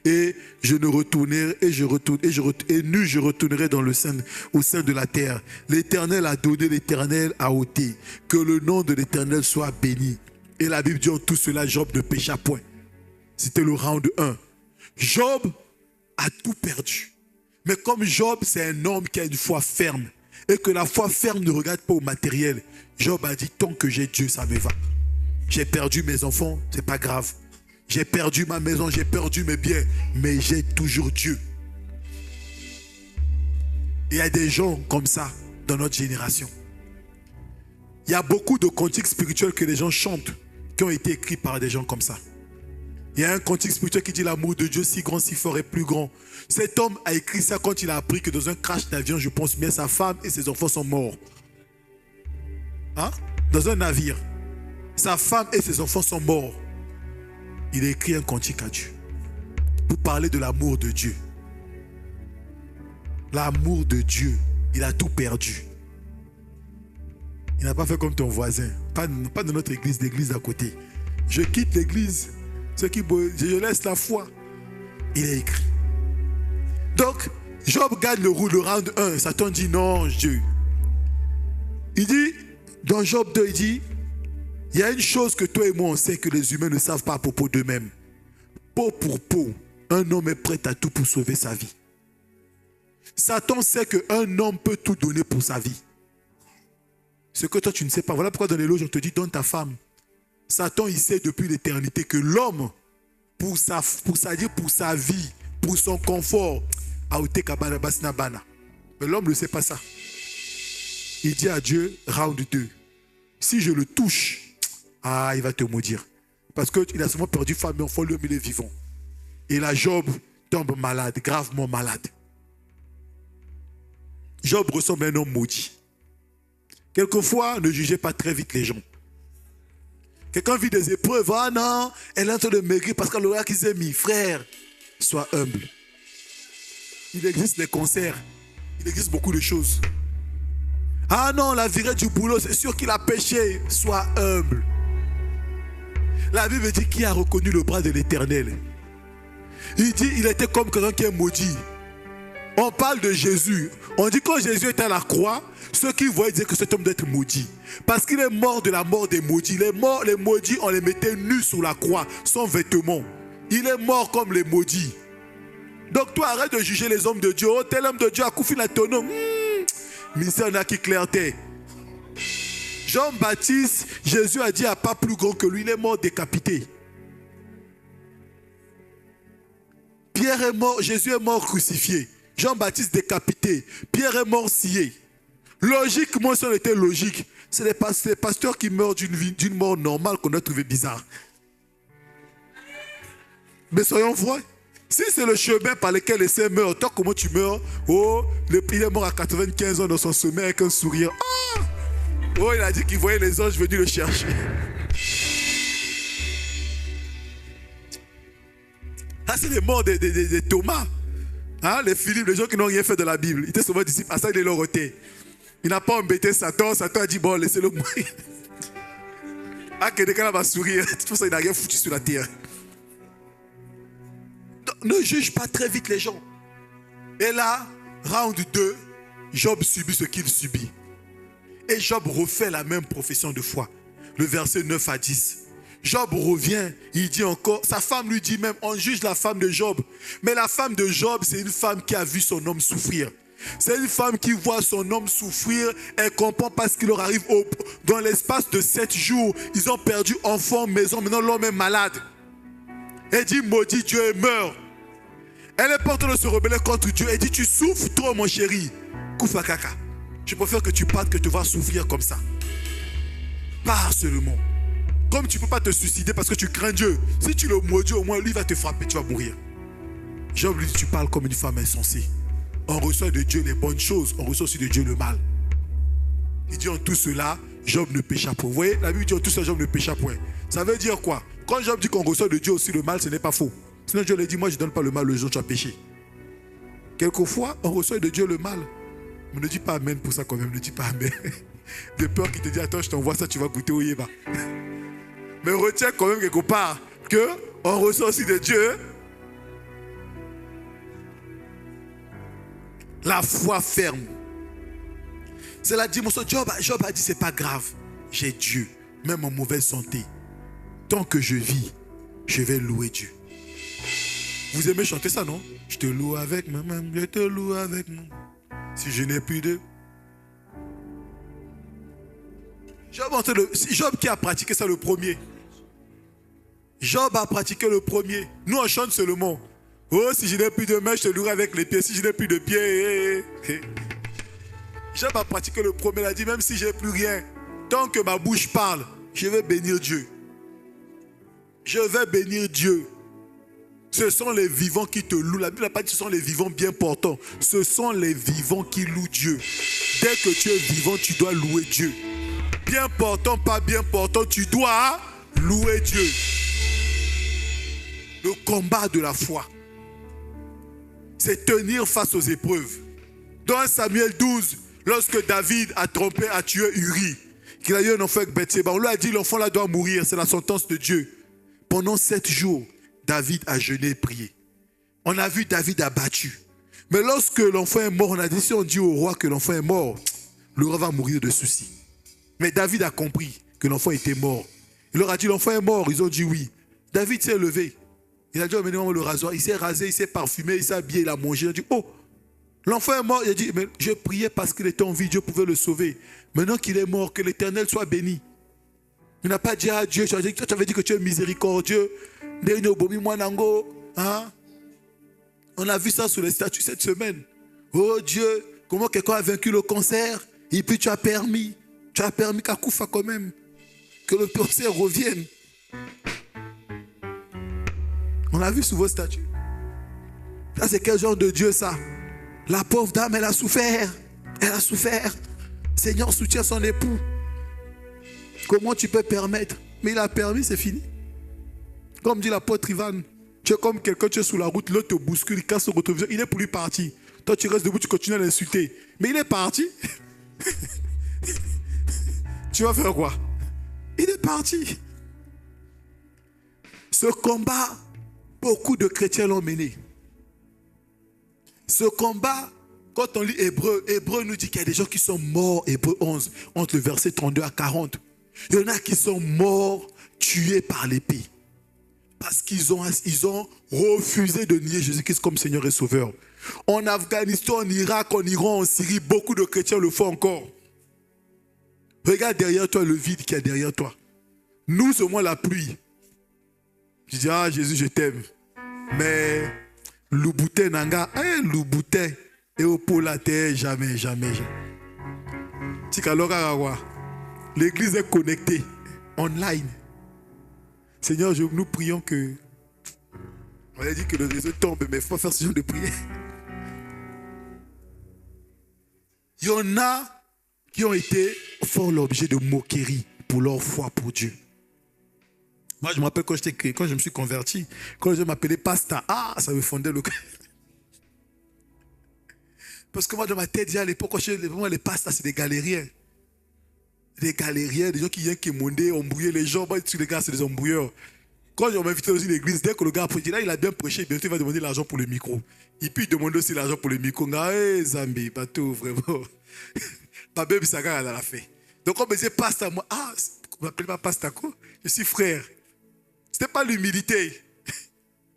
Et je ne retournerai et nu je retournerai dans le sein, au sein de la terre. L'Éternel a donné, l'Éternel a ôté. Que le nom de l'Éternel soit béni. Et la Bible dit en tout cela, Job ne pécha point. C'était le round 1. Job a tout perdu. Mais comme Job, c'est un homme qui a une foi ferme, et que la foi ferme ne regarde pas au matériel, Job a dit, tant que j'ai Dieu, ça me va. J'ai perdu mes enfants, c'est pas grave. J'ai perdu ma maison, j'ai perdu mes biens, mais j'ai toujours Dieu. Il y a des gens comme ça dans notre génération. Il y a beaucoup de cantiques spirituels que les gens chantent, qui ont été écrits par des gens comme ça. Il y a un cantique spirituel qui dit l'amour de Dieu si grand, si fort et plus grand. Cet homme a écrit ça quand il a appris que dans un crash d'avion, je pense bien, sa femme et ses enfants sont morts. Hein? Dans un navire. Sa femme et ses enfants sont morts. Il a écrit un cantique à Dieu pour parler de l'amour de Dieu. L'amour de Dieu, il a tout perdu. Il n'a pas fait comme ton voisin. Pas de notre église, l'église d'à côté. Je quitte l'église. Je laisse la foi. Il a écrit. Donc, Job gagne le round 1. Satan dit non, Dieu. Il dit, dans Job 2, il dit, Il y a une chose que toi et moi on sait que les humains ne savent pas à propos d'eux-mêmes. Peau pour peau, un homme est prêt à tout pour sauver sa vie. Satan sait qu'un homme peut tout donner pour sa vie. Ce que toi tu ne sais pas. Voilà pourquoi dans les loges on te dit donne ta femme. Satan il sait depuis l'éternité que l'homme, pour sa vie, pour son confort, mais l'homme ne sait pas ça. Il dit à Dieu, round 2. Si je le touche, il va te maudire. Parce qu'il a seulement perdu femme et enfant, l'homme il est vivant. Et là, Job tombe malade, gravement malade. Job ressemble à un homme maudit. Quelquefois, ne jugez pas très vite les gens. Quelqu'un vit des épreuves, non, elle est en train de maigrir parce qu'elle aura qu'ils aient mis. Frère, sois humble. Il existe des concerts, il existe beaucoup de choses. Non, la virée du boulot, c'est sûr qu'il a péché. Sois humble. La Bible dit qui a reconnu le bras de l'Éternel. Il dit il était comme quelqu'un qui est maudit. On parle de Jésus. On dit quand Jésus était à la croix, ceux qui voyaient disaient que cet homme doit être maudit. Parce qu'il est mort de la mort des maudits. Les maudits, on les mettait nus sur la croix, sans vêtements. Il est mort comme les maudits. Donc toi, arrête de juger les hommes de Dieu. Oh, tel homme de Dieu a couffé la tonneau. Ministère n'a qui clarté. Jean-Baptiste, Jésus a dit à pas plus grand que lui, il est mort décapité. Pierre est mort, Jésus est mort crucifié. Jean-Baptiste décapité. Pierre est mort scié. Logiquement, si on était logique, c'est les pasteurs qui meurent d'une mort normale qu'on a trouvé bizarre. Mais soyons vrais. Si c'est le chemin par lequel les saints meurent, toi comment tu meurs? Il est mort à 95 ans dans son sommeil avec un sourire. Il a dit qu'il voyait les anges venus le chercher. C'est les morts de Thomas. Les Philippe, les gens qui n'ont rien fait de la Bible. Il était souvent disciple. À ça, il est leur ôté. Il n'a pas embêté Satan. Satan a dit, bon, laissez-le mourir. Quelqu'un va sourire. De toute façon, il n'a rien foutu sur la terre. Ne juge pas très vite les gens. Et là, round 2, Job subit ce qu'il subit. Et Job refait la même profession de foi. Le verset 9 à 10. Job revient, il dit encore, sa femme lui dit même, on juge la femme de Job. Mais la femme de Job, c'est une femme qui a vu son homme souffrir. C'est une femme qui voit son homme souffrir, elle comprend pas ce qui leur arrive. Dans l'espace de 7 jours, ils ont perdu enfant, maison, maintenant l'homme est malade. Elle dit, maudit Dieu et meurt. Elle est pas en train de se rebeller contre Dieu. Elle dit, tu souffres trop mon chéri. Koufa kaka. Je préfère que tu partes que te voir souffrir comme ça. Pars seulement. Comme tu ne peux pas te suicider parce que tu crains Dieu. Si tu le maudis, au moins lui va te frapper, tu vas mourir. Job lui dit, tu parles comme une femme insensée. On reçoit de Dieu les bonnes choses, on reçoit aussi de Dieu le mal. Il dit en tout cela, Job ne pécha point. Vous voyez, la Bible dit en tout cela, Job ne pécha point. Ça veut dire quoi? Quand Job dit qu'on reçoit de Dieu aussi le mal, ce n'est pas faux. Sinon Dieu lui dit, moi je ne donne pas le mal le jour où tu as péché. Quelquefois, on reçoit de Dieu le mal. Mais ne dis pas amen pour ça quand même, ne dis pas amen. De peur qu'il te dise, attends, je t'envoie ça, tu vas goûter au yéba. Mais retiens quand même quelque part qu'on reçoit aussi de Dieu la foi ferme. C'est la dimension. Job a dit, c'est pas grave, j'ai Dieu, même en mauvaise santé. Tant que je vis, je vais louer Dieu. Vous aimez chanter ça, non? Je te loue avec ma main, je te loue avec moi. Si je n'ai plus de... Job qui a pratiqué ça le premier. Job a pratiqué le premier. Nous on chante seulement. Oh, si je n'ai plus de main, je te louerai avec les pieds. Si je n'ai plus de pieds. Job a pratiqué le premier. Il a dit, même si je n'ai plus rien, tant que ma bouche parle, je vais bénir Dieu. Je vais bénir Dieu. Ce sont les vivants qui te louent. La Bible n'a pas dit que ce sont les vivants bien portants. Ce sont les vivants qui louent Dieu. Dès que tu es vivant, tu dois louer Dieu. Bien portant, pas bien portant, tu dois louer Dieu. Le combat de la foi, c'est tenir face aux épreuves. Dans 1 Samuel 12, lorsque David a tué Uri, qu'il a eu un enfant avec Bathsheba, on lui a dit l'enfant là doit mourir, c'est la sentence de Dieu. Pendant 7 jours, David a jeûné et prié. On a vu David abattu. Mais lorsque l'enfant est mort, on a dit, si on dit au roi que l'enfant est mort, le roi va mourir de soucis. Mais David a compris que l'enfant était mort. Il leur a dit, l'enfant est mort. Ils ont dit oui. David s'est levé. Il a dit, amenez-moi le rasoir. Il s'est rasé, il s'est parfumé, il s'est habillé, il a mangé. Il a dit, oh, l'enfant est mort. Il a dit, mais je priais parce qu'il était en vie, Dieu pouvait le sauver. Maintenant qu'il est mort, que l'Éternel soit béni. Il n'a pas dit à Dieu, tu avais dit que tu es miséricordieux. Hein? On a vu ça sur les statuts cette semaine. Oh Dieu, comment quelqu'un a vaincu le cancer et puis tu as permis qu'à Koufa quand même, que le cancer revienne. On a vu sur vos statuts. Ça c'est quel genre de Dieu ça? La pauvre dame, elle a souffert. Elle a souffert. Seigneur soutient son époux. Comment tu peux permettre? Mais il a permis, c'est fini. Comme dit l'apôtre Ivan, tu es comme quelqu'un, tu es sous la route, l'autre te bouscule, il casse son rétroviseur, il est pour lui parti. Toi tu restes debout, tu continues à l'insulter. Mais il est parti. Tu vas faire quoi? Il est parti. Ce combat, beaucoup de chrétiens l'ont mené. Ce combat, quand on lit Hébreu nous dit qu'il y a des gens qui sont morts, Hébreu 11, entre le verset 32 à 40. Il y en a qui sont morts, tués par l'épée. Parce qu'ils ont refusé de nier Jésus-Christ comme Seigneur et Sauveur. En Afghanistan, en Irak, en Iran, en Syrie, beaucoup de chrétiens le font encore. Regarde derrière toi le vide qu'il y a derrière toi. Nous, c'est moi la pluie. Je dis, ah Jésus, je t'aime. Mais Loubouté Nanga, Loubouté, et au Polate, jamais. L'église est connectée, online. Seigneur, nous prions que... On a dit que le réseau tombe, mais il faut faire ce genre de prière. Il y en a qui ont été font l'objet de moqueries pour leur foi pour Dieu. Moi, je me rappelle quand je me suis converti, quand je m'appelais Pasta, ça me fondait le cœur. Parce que moi, dans ma tête, déjà à l'époque, les pastas, c'est des galériens. Des galériens, des gens qui viennent quémander, embrouiller les gens. Moi, les gars, c'est des embrouilleurs. Quand on m'invite dans une église, dès que le gars a prêché, là, il a bien prêché, bientôt il va demander l'argent pour le micro. Et puis il demande aussi l'argent pour le micro. Zambi, bateau, vraiment. Pas même ça, elle a la fait. Donc on me disait Pasta, moi, on m'appelle pas Pasta, quoi? Je suis frère. C'était pas l'humilité.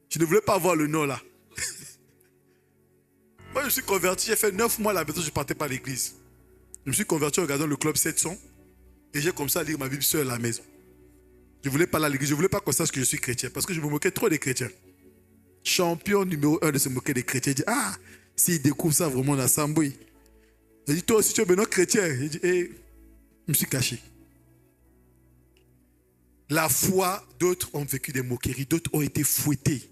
Je ne voulais pas avoir le nom là. Moi, je me suis converti, j'ai fait 9 mois à la maison, je ne partais pas à l'église. Je me suis converti en regardant le club 700 et j'ai comme ça à lire ma Bible seule à la maison. Je ne voulais pas aller à l'église, je ne voulais pas qu'on sache que je suis chrétien parce que je me moquais trop des chrétiens. Champion numéro 1 de se moquer des chrétiens. Il dit, s'il découvre ça vraiment dans Samboui. Il dit, toi aussi tu es maintenant chrétien. Il dit, je me suis caché. La foi, d'autres ont vécu des moqueries, d'autres ont été fouettés.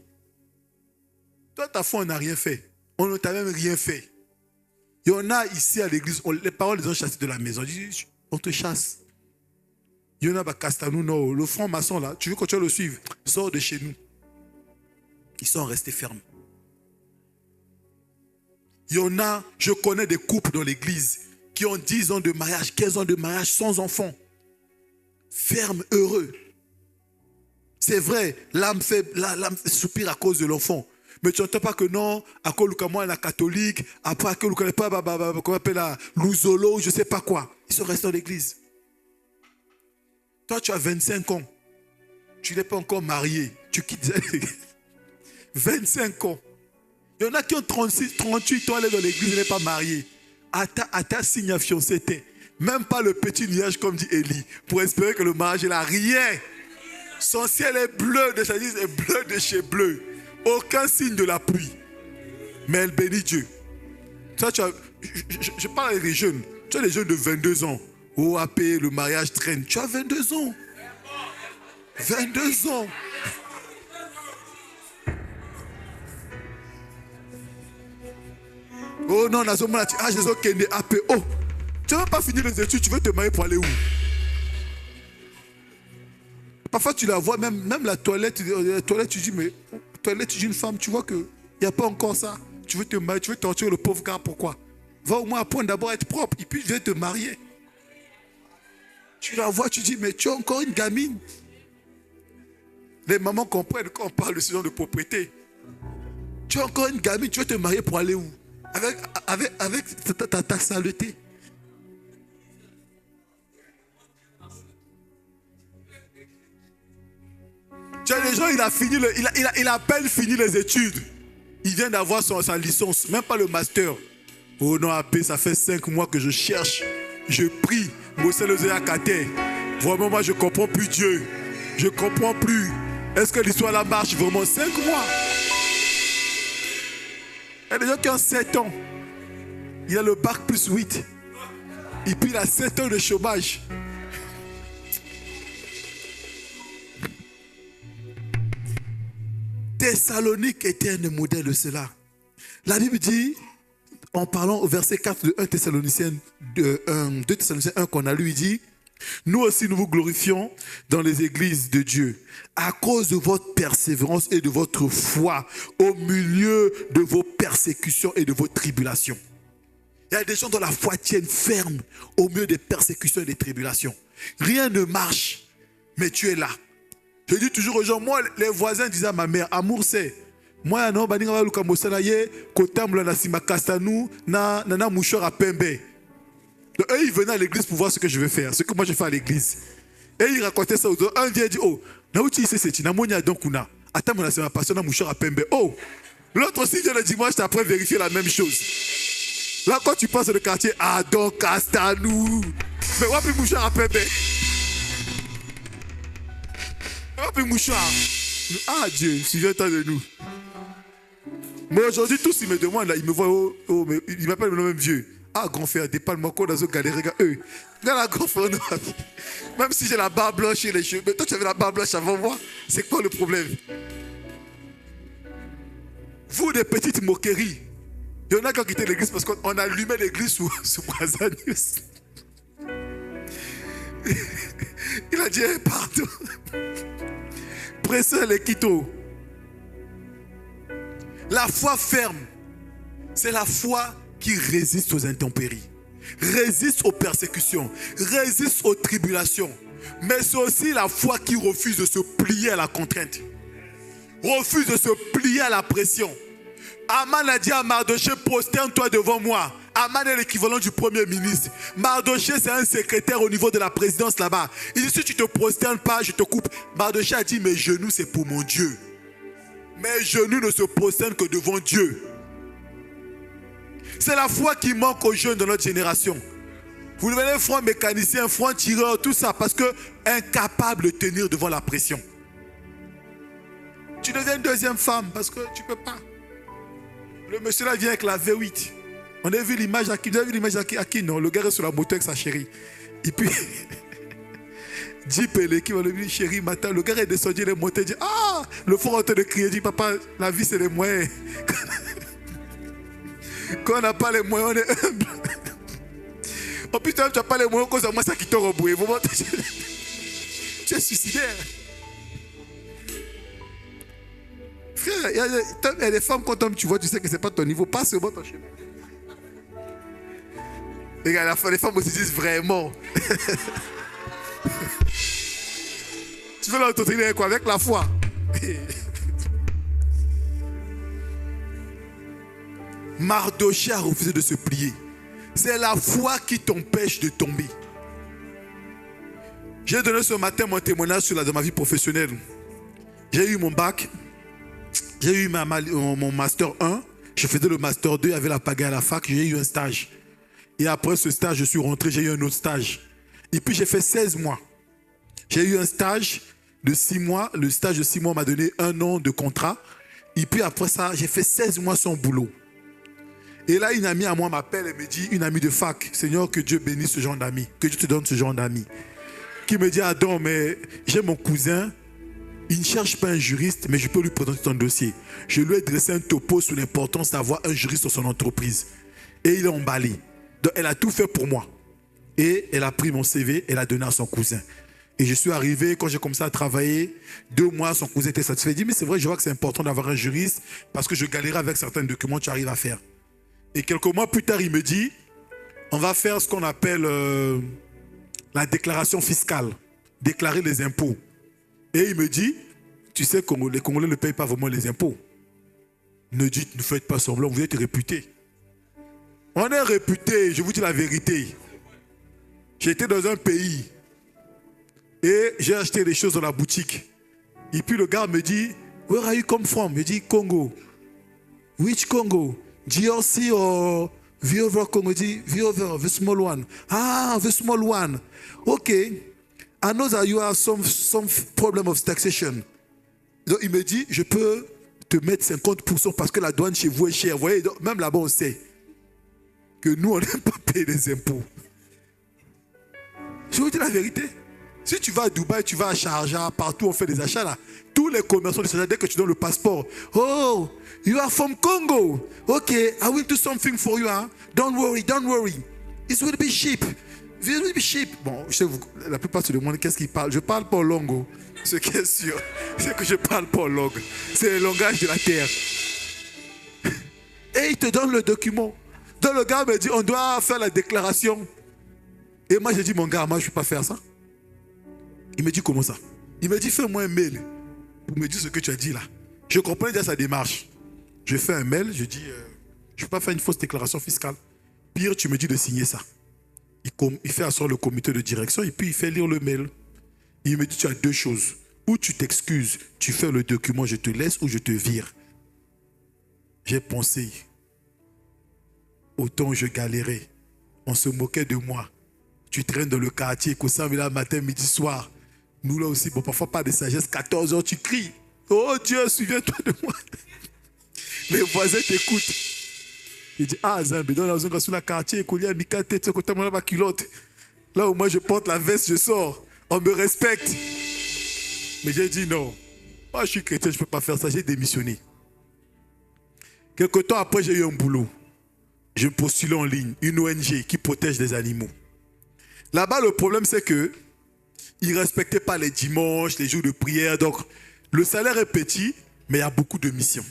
Toi, ta foi, on n'a rien fait. On ne t'a même rien fait. Il y en a ici à l'église, les paroles les ont chassés de la maison. On te chasse. Il y en a à Castanou, non. Le franc-maçon là, tu veux continuer à le suivre, sors de chez nous. Ils sont restés fermes. Il y en a, je connais des couples dans l'église qui ont 10 ans de mariage, 15 ans de mariage sans enfants. Fermes, heureux. C'est vrai, l'âme soupire à cause de l'enfant. Mais tu n'entends pas que non, à cause de moi, la catholique, après, à cause de pas, comment on appelle la louzolo, je ne sais pas quoi. Ils sont restés dans l'église. Toi, tu as 25 ans. Tu n'es pas encore marié. Tu quittes 25 ans. Il y en a qui ont 36, 38 ans, aller dans l'église, ils n'est pas marié. Ata signe à fiancé. Même pas le petit nuage, comme dit Élie, pour espérer que le mariage est là. Rien. Son ciel est bleu, de chez est bleu de chez bleu. Aucun signe de la pluie. Mais elle bénit Dieu. Ça, je parle avec les jeunes. Tu as des jeunes de 22 ans. OAP, le mariage traîne. Tu as 22 ans. 22 ans. Oh non, Jésus Kende AP. Oh, tu n'as même pas fini les études, tu veux te marier pour aller où? Parfois tu la vois, même la toilette, tu dis, mais toilette, tu dis une femme, tu vois qu'il n'y a pas encore ça. Tu veux te marier, tu veux torturer le pauvre gars, pourquoi? Va au moins apprendre d'abord à être propre, et puis viens te marier. Tu la vois, tu dis, mais tu es encore une gamine. Les mamans comprennent quand on parle de ce genre de propriété. Tu es encore une gamine, tu veux te marier pour aller où? Avec ta saleté. Tu as des gens, il a à peine fini les études. Il vient d'avoir sa licence, même pas le master. Oh non, AP, ça fait 5 mois que je cherche. Je prie. Vraiment, moi, je ne comprends plus Dieu. Je ne comprends plus. Est-ce que l'histoire là marche vraiment 5 mois? Il y a des gens qui ont 7 ans. Il a le bac plus 8. Et puis il a 7 ans de chômage. Thessalonique était un modèle de cela. La Bible dit, en parlant au verset 4 de 2 Thessaloniciens 1 qu'on a lu, il dit, nous aussi nous vous glorifions dans les églises de Dieu à cause de votre persévérance et de votre foi au milieu de vos persécutions et de vos tribulations. Il y a des gens dont la foi tienne ferme au milieu des persécutions et des tribulations. Rien ne marche, mais tu es là. Je dis toujours aux gens, moi les voisins disaient à ma mère, amour c'est, moi non, baninga luka mosalaye, kotamla na simakastanu, na moucheur à pembe. Donc, eux, ils venaient à l'église pour voir ce que je vais faire, ce que moi je fais à l'église. Et ils racontaient ça aux autres. Un vient et dit, oh, naouti c'est na monia donkuna. Attends, mon asema passion na moucheur à pembe. Oh, l'autre aussi vient le dimanche après vérifier la même chose. Là, quand tu passes dans le quartier, ah donc Castanou. Mais on plus moucheur à pembe. On plus moucheur. Ah Dieu, souviens-toi de nous. Mais aujourd'hui, tous ils me demandent, là, ils me voient, oh mais ils m'appellent le même vieux. Ah, grand frère, déparle-moi quoi dans ce galère, regarde eux. Regarde la grand frère, même si j'ai la barbe blanche et les cheveux, mais toi tu avais la barbe blanche avant moi, c'est quoi le problème? Vous, des petites moqueries. Il y en a qui ont quitté l'église parce qu'on allumait l'église sous Brazanius. Il a dit, pardon. Presseur les quito. La foi ferme, c'est la foi qui résiste aux intempéries, résiste aux persécutions, résiste aux tribulations. Mais c'est aussi la foi qui refuse de se plier à la contrainte, refuse de se plier à la pression. Aman a dit à Mardoché, prosterne-toi devant moi. Aman est l'équivalent du premier ministre. Mardoché, c'est un secrétaire au niveau de la présidence là-bas. Il dit, si tu ne te prosternes pas, je te coupe. Mardoché a dit, mes genoux, c'est pour mon Dieu. Mes genoux ne se prosternent que devant Dieu. C'est la foi qui manque aux jeunes de notre génération. Vous devenez front mécanicien, front tireur, tout ça, parce que incapable de tenir devant la pression. Tu deviens une deuxième femme, parce que tu ne peux pas. Le monsieur là vient avec la V8. On a vu l'image à qui? Vous avez vu l'image à qui? Non, le gars est sur la moto avec sa chérie. Et puis, Jeep et l'équipe, on a vu chérie matin. Le gars est descendu, il est monté, il dit, ah, le fond en train de crier, il dit, papa, la vie c'est les moyens. Quand on n'a pas les moyens, on est humble. Oh putain, tu n'as pas les moyens, cause moi ça qui t'a reboué. Tu es suicidaire. Frère, il y a des femmes, quand tu vois, tu sais que ce n'est pas ton niveau, pas seulement ton chemin. Regarde, les femmes aussi disent vraiment. Tu veux l'entretenir avec quoi? Avec la foi. Mardoché a refusé de se plier. C'est la foi qui t'empêche de tomber. J'ai donné ce matin mon témoignage dans ma vie professionnelle. J'ai eu mon bac. J'ai eu mon master 1. Je faisais le master 2 avec la pagaille à la fac. J'ai eu un stage. Et après ce stage, je suis rentré. J'ai eu un autre stage. Et puis j'ai fait 16 mois. J'ai eu un stage de 6 mois. Le stage de 6 mois m'a donné 1 an de contrat. Et puis après ça, j'ai fait 16 mois sans boulot. Et là, une amie à moi m'appelle et me dit, une amie de fac, Seigneur, que Dieu bénisse ce genre d'amis, que Dieu te donne ce genre d'amis. Qui me dit, Adam, mais j'ai mon cousin, il ne cherche pas un juriste, mais je peux lui présenter ton dossier. Je lui ai dressé un topo sur l'importance d'avoir un juriste dans son entreprise. Et il est emballé. Donc, elle a tout fait pour moi. Et elle a pris mon CV, elle a donné à son cousin. Et je suis arrivé, quand j'ai commencé à travailler, 2 mois, son cousin était satisfait. Il dit, mais c'est vrai, je vois que c'est important d'avoir un juriste, parce que je galérais avec certains documents que tu arrives à faire. Et quelques mois plus tard, il me dit, on va faire ce qu'on appelle la déclaration fiscale, déclarer les impôts. Et il me dit, tu sais que les Congolais ne payent pas vraiment les impôts. Ne faites pas semblant, vous êtes réputés. On est réputés, je vous dis la vérité. J'étais dans un pays et j'ai acheté des choses dans la boutique. Et puis le gars me dit, where are you come from? Je dis, Congo. Which Congo? DRC or the other Congo? Je dis, the other, the small one. Ah, the small one. Okay. I know that you have some problem of taxation. Donc il me dit, je peux te mettre 50% parce que la douane chez vous est chère. Vous voyez, donc, même là-bas on sait que nous on n'aime pas payer les impôts. Je vous dis la vérité. Si tu vas à Dubaï, tu vas à Sharjah, partout on fait des achats là. Tous les commerçants de Sharjah, dès que tu donnes le passeport, oh, you are from Congo. Okay, I will do something for you. Hein? Don't worry. It will be cheap. It will be cheap. Bon, je sais, la plupart se demandent qu'est-ce qu'ils parlent. Je parle pas en langue. Ce qui est sûr, c'est que je parle pas en langue. C'est le langage de la terre. Et il te donne le document. Donc le gars me dit, on doit faire la déclaration. Et moi, j'ai dit, mon gars, moi, je ne peux pas faire ça. Il me dit, comment ça? Il me dit, fais-moi un mail pour me dire ce que tu as dit là. Je comprends déjà sa démarche. Je fais un mail, je dis, je ne peux pas faire une fausse déclaration fiscale. Pire, tu me dis de signer ça. Il fait asseoir le comité de direction et puis il fait lire le mail. Il me dit, tu as deux choses. Ou tu t'excuses, tu fais le document, je te laisse ou je te vire. J'ai pensé, autant je galérais. On se moquait de moi. Tu traînes dans le quartier, Kossam là, matin, midi, soir. Nous là aussi, bon, parfois pas de sagesse, 14 heures, tu cries. Oh Dieu, souviens-toi de moi. Les voisins t'écoutent. Il dit, ah, Zambi, dans la zone, sur le quartier, Kolia, Mikate, tu côté ma culotte. Là où moi je porte la veste, je sors. On me respecte. Mais j'ai dit non. Moi je suis chrétien, je ne peux pas faire ça. J'ai démissionné. Quelque temps après, j'ai eu un boulot. Je me postulais en ligne, une ONG qui protège les animaux. Là-bas, le problème, c'est que ils ne respectaient pas les dimanches, les jours de prière. Donc, le salaire est petit, mais il y a beaucoup de missions.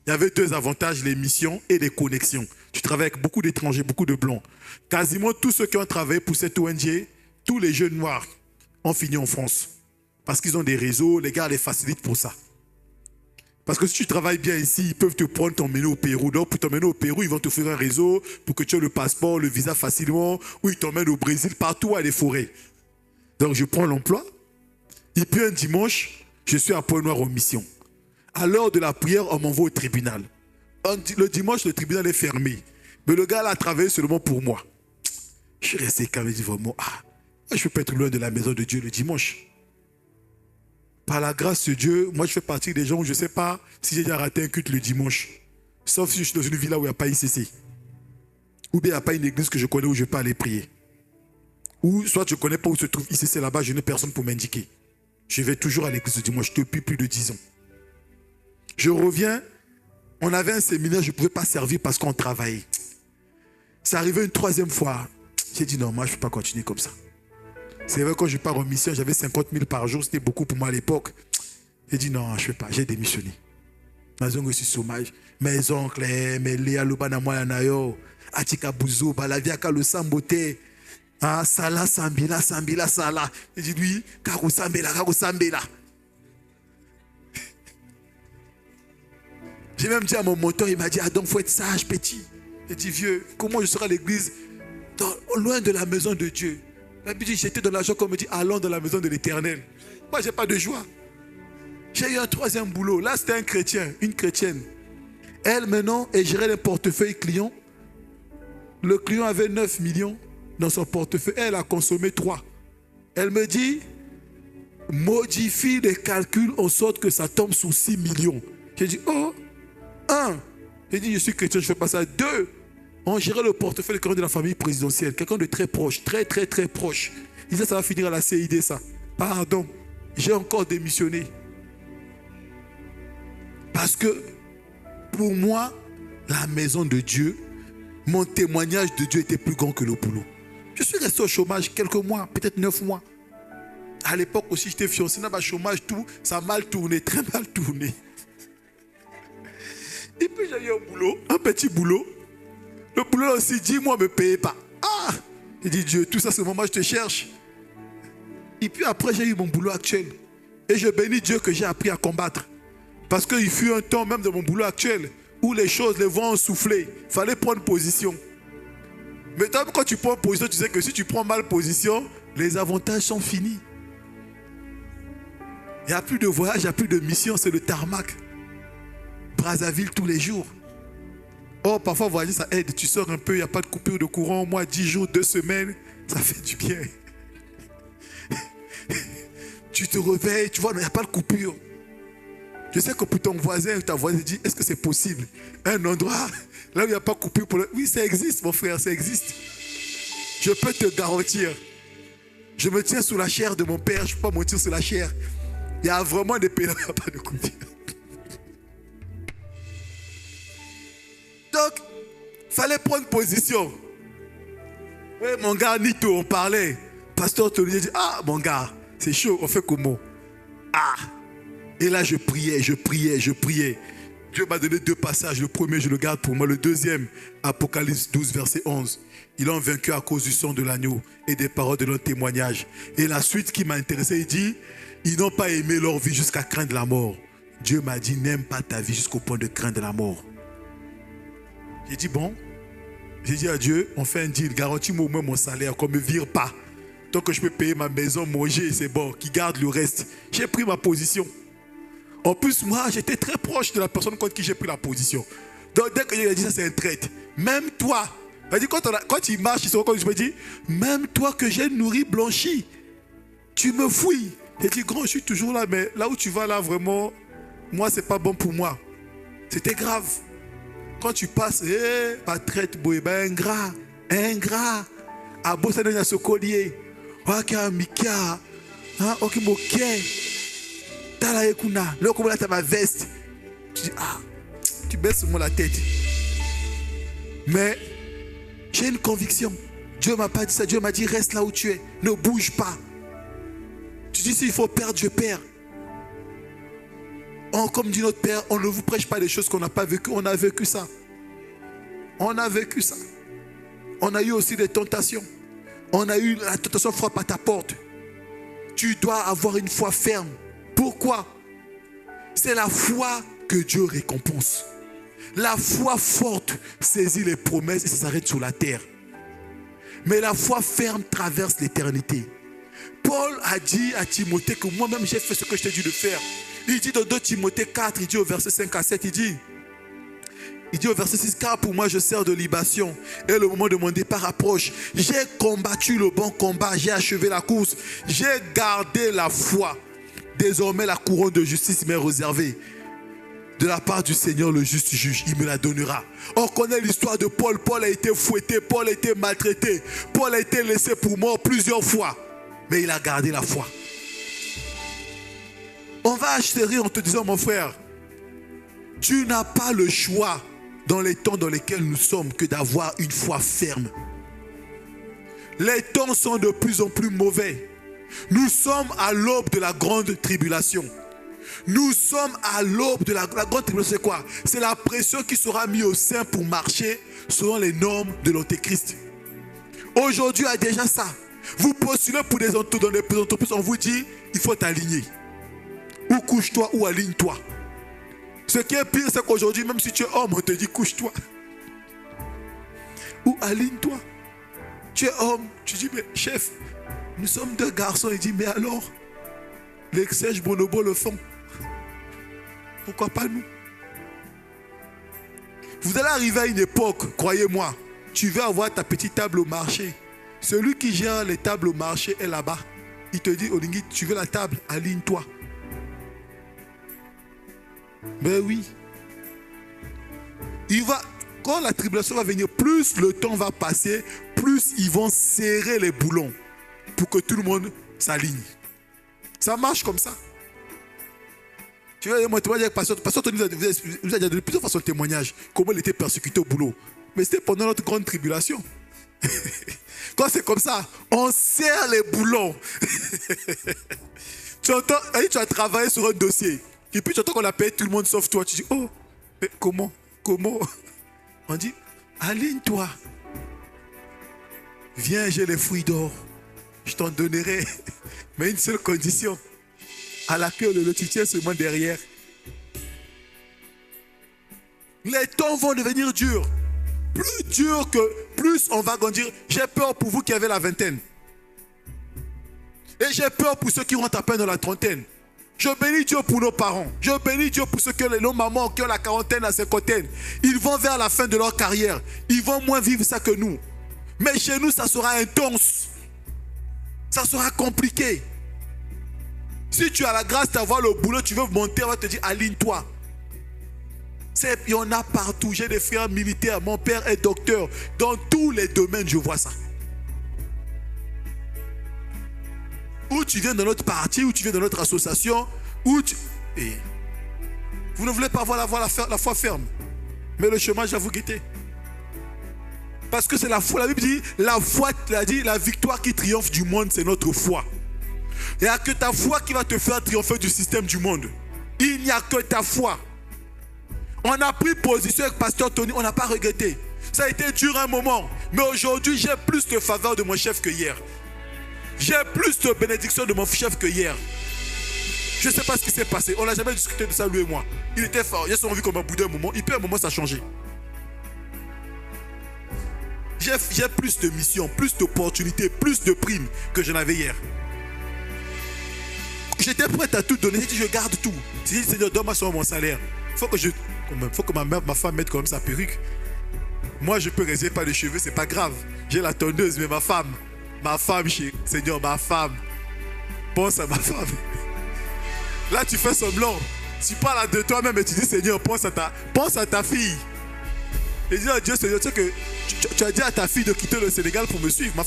Il y avait deux avantages, les missions et les connexions. Tu travailles avec beaucoup d'étrangers, beaucoup de blancs. Quasiment tous ceux qui ont travaillé pour cette ONG, tous les jeunes noirs ont fini en France. Parce qu'ils ont des réseaux, les gars les facilitent pour ça. Parce que si tu travailles bien ici, ils peuvent te prendre, t'emmener au Pérou. Donc, pour t'emmener au Pérou, ils vont te faire un réseau pour que tu aies le passeport, le visa facilement. Ou ils t'emmènent au Brésil, partout à les forêts. Donc, je prends l'emploi. Et puis, un dimanche, je suis à Pointe-Noire en mission. À l'heure de la prière, on m'envoie au tribunal. Le dimanche, le tribunal est fermé. Mais le gars là a travaillé seulement pour moi. Je suis resté calme et dit vraiment, je ne peux pas être loin de la maison de Dieu le dimanche. Par la grâce de Dieu, moi je fais partie des gens où je ne sais pas si j'ai déjà raté un culte le dimanche. Sauf si je suis dans une villa où il n'y a pas ICC. Ou bien il n'y a pas une église que je connais où je peux aller prier. Ou soit je ne connais pas où se trouve ICC là-bas, je n'ai personne pour m'indiquer. Je vais toujours à l'église le dimanche depuis plus de 10 ans. Je reviens, on avait un séminaire, je ne pouvais pas servir parce qu'on travaillait. C'est arrivé une troisième fois. J'ai dit non, moi je ne peux pas continuer comme ça. C'est vrai, quand je pars en mission, j'avais 50 000 par jour, c'était beaucoup pour moi à l'époque. J'ai dit non, je ne peux pas, j'ai démissionné. Je suis chômage. Mes oncles, mes Léa Lubana Moyanayo, Atika Bouzou, Balaviaka le Sambote, Sala Sambila, Sambila Sala. J'ai dit lui, Kakou Sambela, Kakou Sambela. J'ai même dit à mon mentor, il m'a dit, donc il faut être sage, petit. J'ai dit, vieux, comment je serai à l'église loin de la maison de Dieu? La Bible dit, j'étais dans la joie, comme me dit, allons dans la maison de l'Éternel. Moi, je n'ai pas de joie. J'ai eu un troisième boulot. Là, c'était un chrétien, une chrétienne. Elle, maintenant, elle gérait les portefeuilles clients. Le client avait 9 millions dans son portefeuille. Elle a consommé 3. Elle me dit, modifie les calculs en sorte que ça tombe sous 6 millions. J'ai dit, oh, 1. J'ai dit, je suis chrétien, je ne fais pas ça. 2. On gérait le portefeuille de la famille présidentielle. Quelqu'un de très proche, très proche. Il disait, ça va finir à la CID, ça. Pardon, j'ai encore démissionné. Parce que, pour moi, la maison de Dieu, mon témoignage de Dieu était plus grand que le boulot. Je suis resté au chômage quelques mois, peut-être 9 mois. À l'époque aussi, j'étais fiancé, dans le chômage, tout, ça a mal tourné, très mal tourné. Et puis j'ai eu un boulot, un petit boulot. Le boulot aussi, 10 mois ne me payait pas. J'ai dit, Dieu, tout ça, c'est le moment où je te cherche. Et puis après, j'ai eu mon boulot actuel. Et je bénis Dieu que j'ai appris à combattre. Parce qu'il fut un temps, même dans mon boulot actuel, où les choses, les vents ont soufflé. Il fallait prendre position. Maintenant, quand tu prends position, tu sais que si tu prends mal position, les avantages sont finis. Il n'y a plus de voyage, il n'y a plus de mission, c'est le tarmac. Brazzaville tous les jours. Oh, parfois voyager, ça aide. Tu sors un peu, il n'y a pas de coupure de courant. Moi, 10 jours, 2 semaines, ça fait du bien. Tu te réveilles, tu vois, il n'y a pas de coupure. Je sais que pour ton voisin, ta voisine dit, est-ce que c'est possible? Un endroit là où il n'y a pas de coupure pour le... Oui, ça existe, mon frère, ça existe. Je peux te garantir. Je me tiens sous la chair de mon père, je ne peux pas mentir sur la chair. Il y a vraiment des pays où il n'y a pas de coupure. Donc, il fallait prendre position. Oui, mon gars, Nito, on parlait. Pasteur Tony dit, ah, mon gars, c'est chaud, on fait comment? Ah! Et là, je priais. Dieu m'a donné 2 passages. Le premier, je le garde pour moi. Le deuxième, Apocalypse 12, verset 11. Ils ont vaincu à cause du sang de l'agneau et des paroles de leur témoignage. Et la suite qui m'a intéressé, il dit, ils n'ont pas aimé leur vie jusqu'à craindre la mort. Dieu m'a dit, n'aime pas ta vie jusqu'au point de craindre la mort. J'ai dit, bon. J'ai dit à Dieu, on fait un deal. Garantis-moi au moins mon salaire, qu'on ne me vire pas. Tant que je peux payer ma maison, manger, c'est bon. Qui garde le reste. J'ai pris ma position. En plus, moi, j'étais très proche de la personne contre qui j'ai pris la position. Donc, dès que j'ai dit ça, c'est un traître. Même toi, quand il marche, je me dis, même toi que j'ai nourri, blanchi, tu me fouilles. J'ai dit, grand, je suis toujours là, mais là où tu vas, là, vraiment, moi, c'est pas bon pour moi. C'était grave. Quand tu passes, pas traître, ingrat. À bosser dans ce collier. Ok, Mika. Ok, Moké. Là, comment là, tu as ma veste. Tu dis, ah, tu baisses moi la tête. Mais j'ai une conviction. Dieu ne m'a pas dit ça. Dieu m'a dit, reste là où tu es. Ne bouge pas. Tu dis, s'il faut perdre, je perds. Comme dit notre Père, on ne vous prêche pas des choses qu'on n'a pas vécues. On a vécu ça. On a vécu ça. On a eu aussi des tentations. On a eu la tentation frappe à ta porte. Tu dois avoir une foi ferme. Pourquoi? C'est la foi que Dieu récompense. La foi forte saisit les promesses et ça s'arrête sur la terre. Mais la foi ferme traverse l'éternité. Paul a dit à Timothée que moi-même j'ai fait ce que je t'ai dit de faire. Il dit dans 2 Timothée 4, il dit au verset 5 à 7, il dit au verset 6, car pour moi je sers de libation et le moment de mon départ approche. J'ai combattu le bon combat, j'ai achevé la course, j'ai gardé la foi. Désormais la couronne de justice m'est réservée de la part du Seigneur le juste juge, il me la donnera. On connaît l'histoire de Paul. Paul a été fouetté, Paul a été maltraité, Paul a été laissé pour mort plusieurs fois, mais il a gardé la foi. On va achérir en te disant, mon frère, tu n'as pas le choix dans les temps dans lesquels nous sommes que d'avoir une foi ferme. Les temps sont de plus en plus mauvais. Nous sommes à l'aube de la grande tribulation. Nous sommes à l'aube de la grande tribulation. C'est quoi? C'est la pression qui sera mise au sein pour marcher selon les normes de l'Antéchrist. Aujourd'hui, il y a déjà ça. Vous postulez pour des entreprises, on vous dit, il faut t'aligner. Ou couche-toi ou aligne-toi. Ce qui est pire, c'est qu'aujourd'hui, même si tu es homme, on te dit couche-toi. Ou aligne-toi. Tu es homme, tu dis, mais chef, nous sommes 2 garçons. Il dit, mais alors, les Serge Bonobo le font. Pourquoi pas nous? Vous allez arriver à une époque, croyez-moi, tu vas avoir ta petite table au marché. Celui qui gère les tables au marché est là-bas. Il te dit, Olingi, tu veux la table, aligne-toi. Mais oui. Quand la tribulation va venir, plus le temps va passer, plus ils vont serrer les boulons pour que tout le monde s'aligne. Ça marche comme ça. Tu vois, moi, pasteur Tony vous a donné plusieurs fois son témoignage, comment il était persécuté au boulot. Mais c'était pendant notre grande tribulation. Quand c'est comme ça, on serre les boulons. Tu as travaillé sur un dossier. Et puis tu entends qu'on a payé tout le monde sauf toi. Tu dis, oh, mais comment? On dit, aligne-toi. Viens, j'ai les fruits d'or. Je t'en donnerai. Mais une seule condition. À la queue, le tu tiens seulement derrière. Les temps vont devenir durs. Plus on va grandir. J'ai peur pour vous qui avez la vingtaine. Et j'ai peur pour ceux qui rentrent à peine dans la trentaine. Je bénis Dieu pour nos parents. Je bénis Dieu pour ceux que nos mamans qui ont la quarantaine, la cinquantaine. Ils vont vers la fin de leur carrière. Ils vont moins vivre ça que nous. Mais chez nous, ça sera intense. Ça sera compliqué. Si tu as la grâce d'avoir le boulot, tu veux monter, on va te dire, aligne-toi. Il y en a partout. J'ai des frères militaires. Mon père est docteur. Dans tous les domaines, je vois ça. Ou tu viens de notre parti, ou tu viens de notre association, ou tu... Et vous ne voulez pas avoir la foi ferme. Mais le chômage va vous guetter. Parce que c'est la foi. La Bible dit, la foi, la victoire qui triomphe du monde, c'est notre foi. Il n'y a que ta foi qui va te faire triompher du système du monde. Il n'y a que ta foi. On a pris position avec Pasteur Tony, on n'a pas regretté. Ça a été dur un moment. Mais aujourd'hui, j'ai plus de faveur de mon chef que hier. J'ai plus de bénédiction de mon chef que hier. Je ne sais pas ce qui s'est passé. On n'a jamais discuté de ça, lui et moi. Il était fort. Il a son envie comme un bout d'un moment. Et puis à un moment, ça a changé. J'ai plus de missions, plus d'opportunités, plus de primes que je n'avais hier. J'étais prêt à tout donner. J'ai dit, je garde tout. J'ai dit, Seigneur, donne-moi sur mon salaire. Il faut que ma femme mette quand même sa perruque. Moi, je peux réserver pas les cheveux, c'est pas grave. J'ai la tondeuse, mais ma femme, Seigneur, ma femme. Pense à ma femme. Là, tu fais semblant. Tu parles de toi-même et tu dis, Seigneur, pense à ta fille. Et dis à Dieu, Seigneur, tu sais que tu as dit à ta fille de quitter le Sénégal pour me suivre. Ma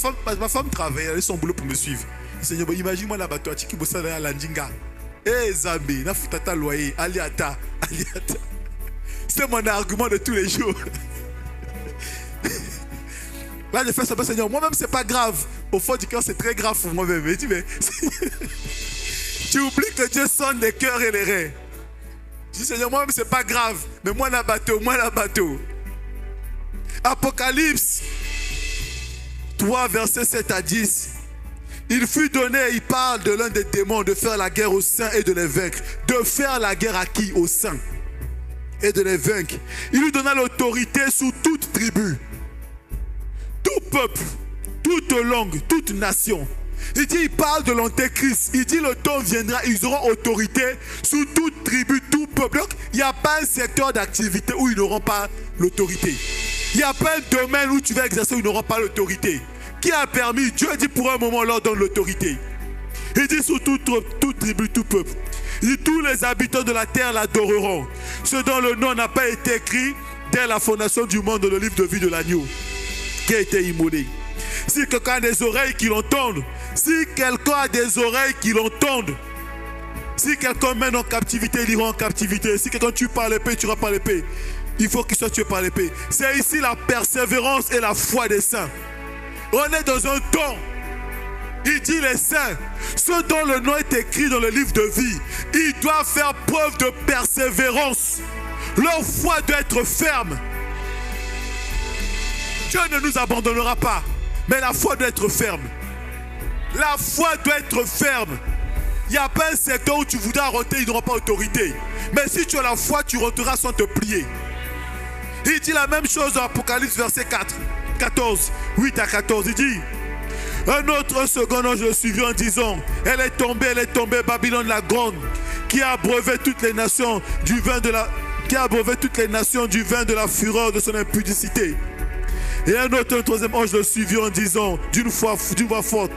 femme travaille, elle a son boulot pour me suivre. Seigneur, imagine-moi là-bas, toi, tu es à la Ndinga. Eh, Zambi, na futata loyer, aliata. C'est mon argument de tous les jours. Là, je fais ça, Seigneur. Moi-même, c'est pas grave. Au fond du cœur, c'est très grave pour moi-même. Mais tu oublies que Dieu sonne les cœurs et les reins. Je dis, Seigneur, moi-même, c'est pas grave. Mais moi, la bateau. Apocalypse 3, versets 7 à 10. Il fut donné, il parle de l'un des démons, de faire la guerre aux saints et de les vaincre. De faire la guerre à qui? Aux saints. Et de les vaincre. Il lui donna l'autorité sous toute tribu, tout peuple, toute langue, toute nation. Il dit, il parle de l'antéchrist. Il dit, le temps viendra, ils auront autorité sous toute tribu, tout peuple. Donc, il n'y a pas un secteur d'activité où ils n'auront pas l'autorité. Il n'y a pas un domaine où tu vas exercer où ils n'auront pas l'autorité. Qui a permis? Dieu dit, pour un moment, on leur donne l'autorité. Il dit, sous toute tribu, tout peuple. Il dit, tous les habitants de la terre l'adoreront. Ce dont le nom n'a pas été écrit dès la fondation du monde dans le livre de vie de l'agneau qui a été immolé. Si quelqu'un a des oreilles qui l'entendent, si quelqu'un a des oreilles qui l'entendent, si quelqu'un mène en captivité, il ira en captivité. Si quelqu'un tue par l'épée, tu iras par l'épée. Il faut qu'il soit tué par l'épée. C'est ici la persévérance et la foi des saints. On est dans un temps. Il dit les saints, ceux dont le nom est écrit dans le livre de vie, ils doivent faire preuve de persévérance. Leur foi doit être ferme. Dieu ne nous abandonnera pas, mais la foi doit être ferme. La foi doit être ferme. Il n'y a pas un secteur où tu voudras rentrer, il n'aura pas autorité. Mais si tu as la foi, tu rentreras sans te plier. Il dit la même chose dans Apocalypse verset 14, 8 à 14. Il dit, un second ange le suivit en disant, elle est tombée, Babylone la grande, qui a abreuvé toutes les nations du vin de la fureur de son impudicité. Et un troisième ange le suivit en disant, d'une voix forte,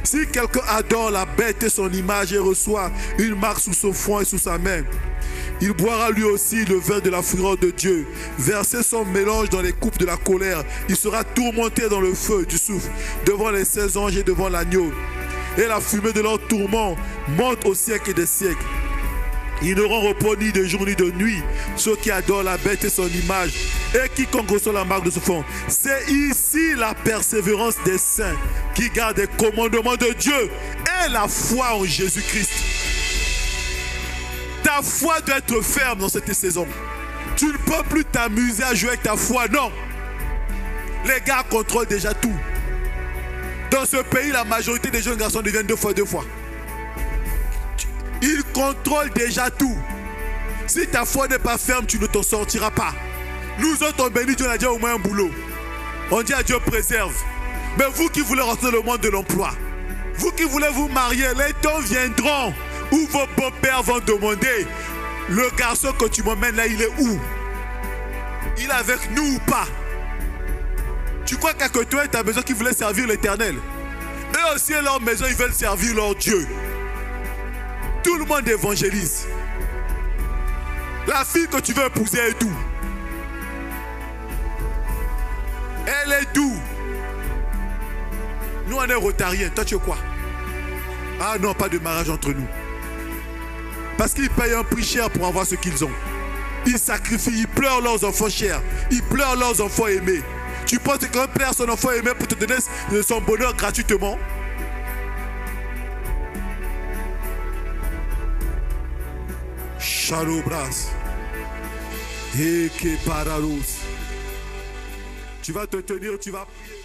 si quelqu'un adore la bête et son image et reçoit une marque sous son front et sous sa main, il boira lui aussi le vin de la fureur de Dieu, verser son mélange dans les coupes de la colère. Il sera tourmenté dans le feu du souffle, devant les 16 anges et devant l'agneau. Et la fumée de leur tourment monte au siècle des siècles. Ils n'auront repos ni de jour ni de nuit, ceux qui adorent la bête et son image, et quiconque reçoit la marque de ce front. C'est ici la persévérance des saints qui gardent les commandements de Dieu et la foi en Jésus-Christ. Ta foi doit être ferme dans cette saison. Tu ne peux plus t'amuser à jouer avec ta foi, non. Les gars contrôlent déjà tout. Dans ce pays, la majorité des jeunes garçons deviennent deux fois. Ils contrôlent déjà tout. Si ta foi n'est pas ferme, tu ne t'en sortiras pas. Nous autres, on bénit Dieu, on a déjà au moins un boulot. On dit à Dieu préserve. Mais vous qui voulez rentrer dans le monde de l'emploi, vous qui voulez vous marier, les temps viendront où vos beaux-pères vont demander, le garçon que tu m'emmènes là, il est où? Il est avec nous ou pas? Tu crois qu'à côté de ta maison qui voulait servir l'Éternel? Eux aussi, leur maison, ils veulent servir leur Dieu. Tout le monde évangélise. La fille que tu veux épouser est d'où? Elle est d'où? Nous, on est rotariens. Toi, tu es quoi? Ah non, pas de mariage entre nous. Parce qu'ils payent un prix cher pour avoir ce qu'ils ont. Ils sacrifient, ils pleurent leurs enfants chers. Ils pleurent leurs enfants aimés. Tu penses que quelqu'un pleure son enfant aimé pour te donner son bonheur gratuitement? Chalobras. Et que paralos. Tu vas te tenir, tu vas prier.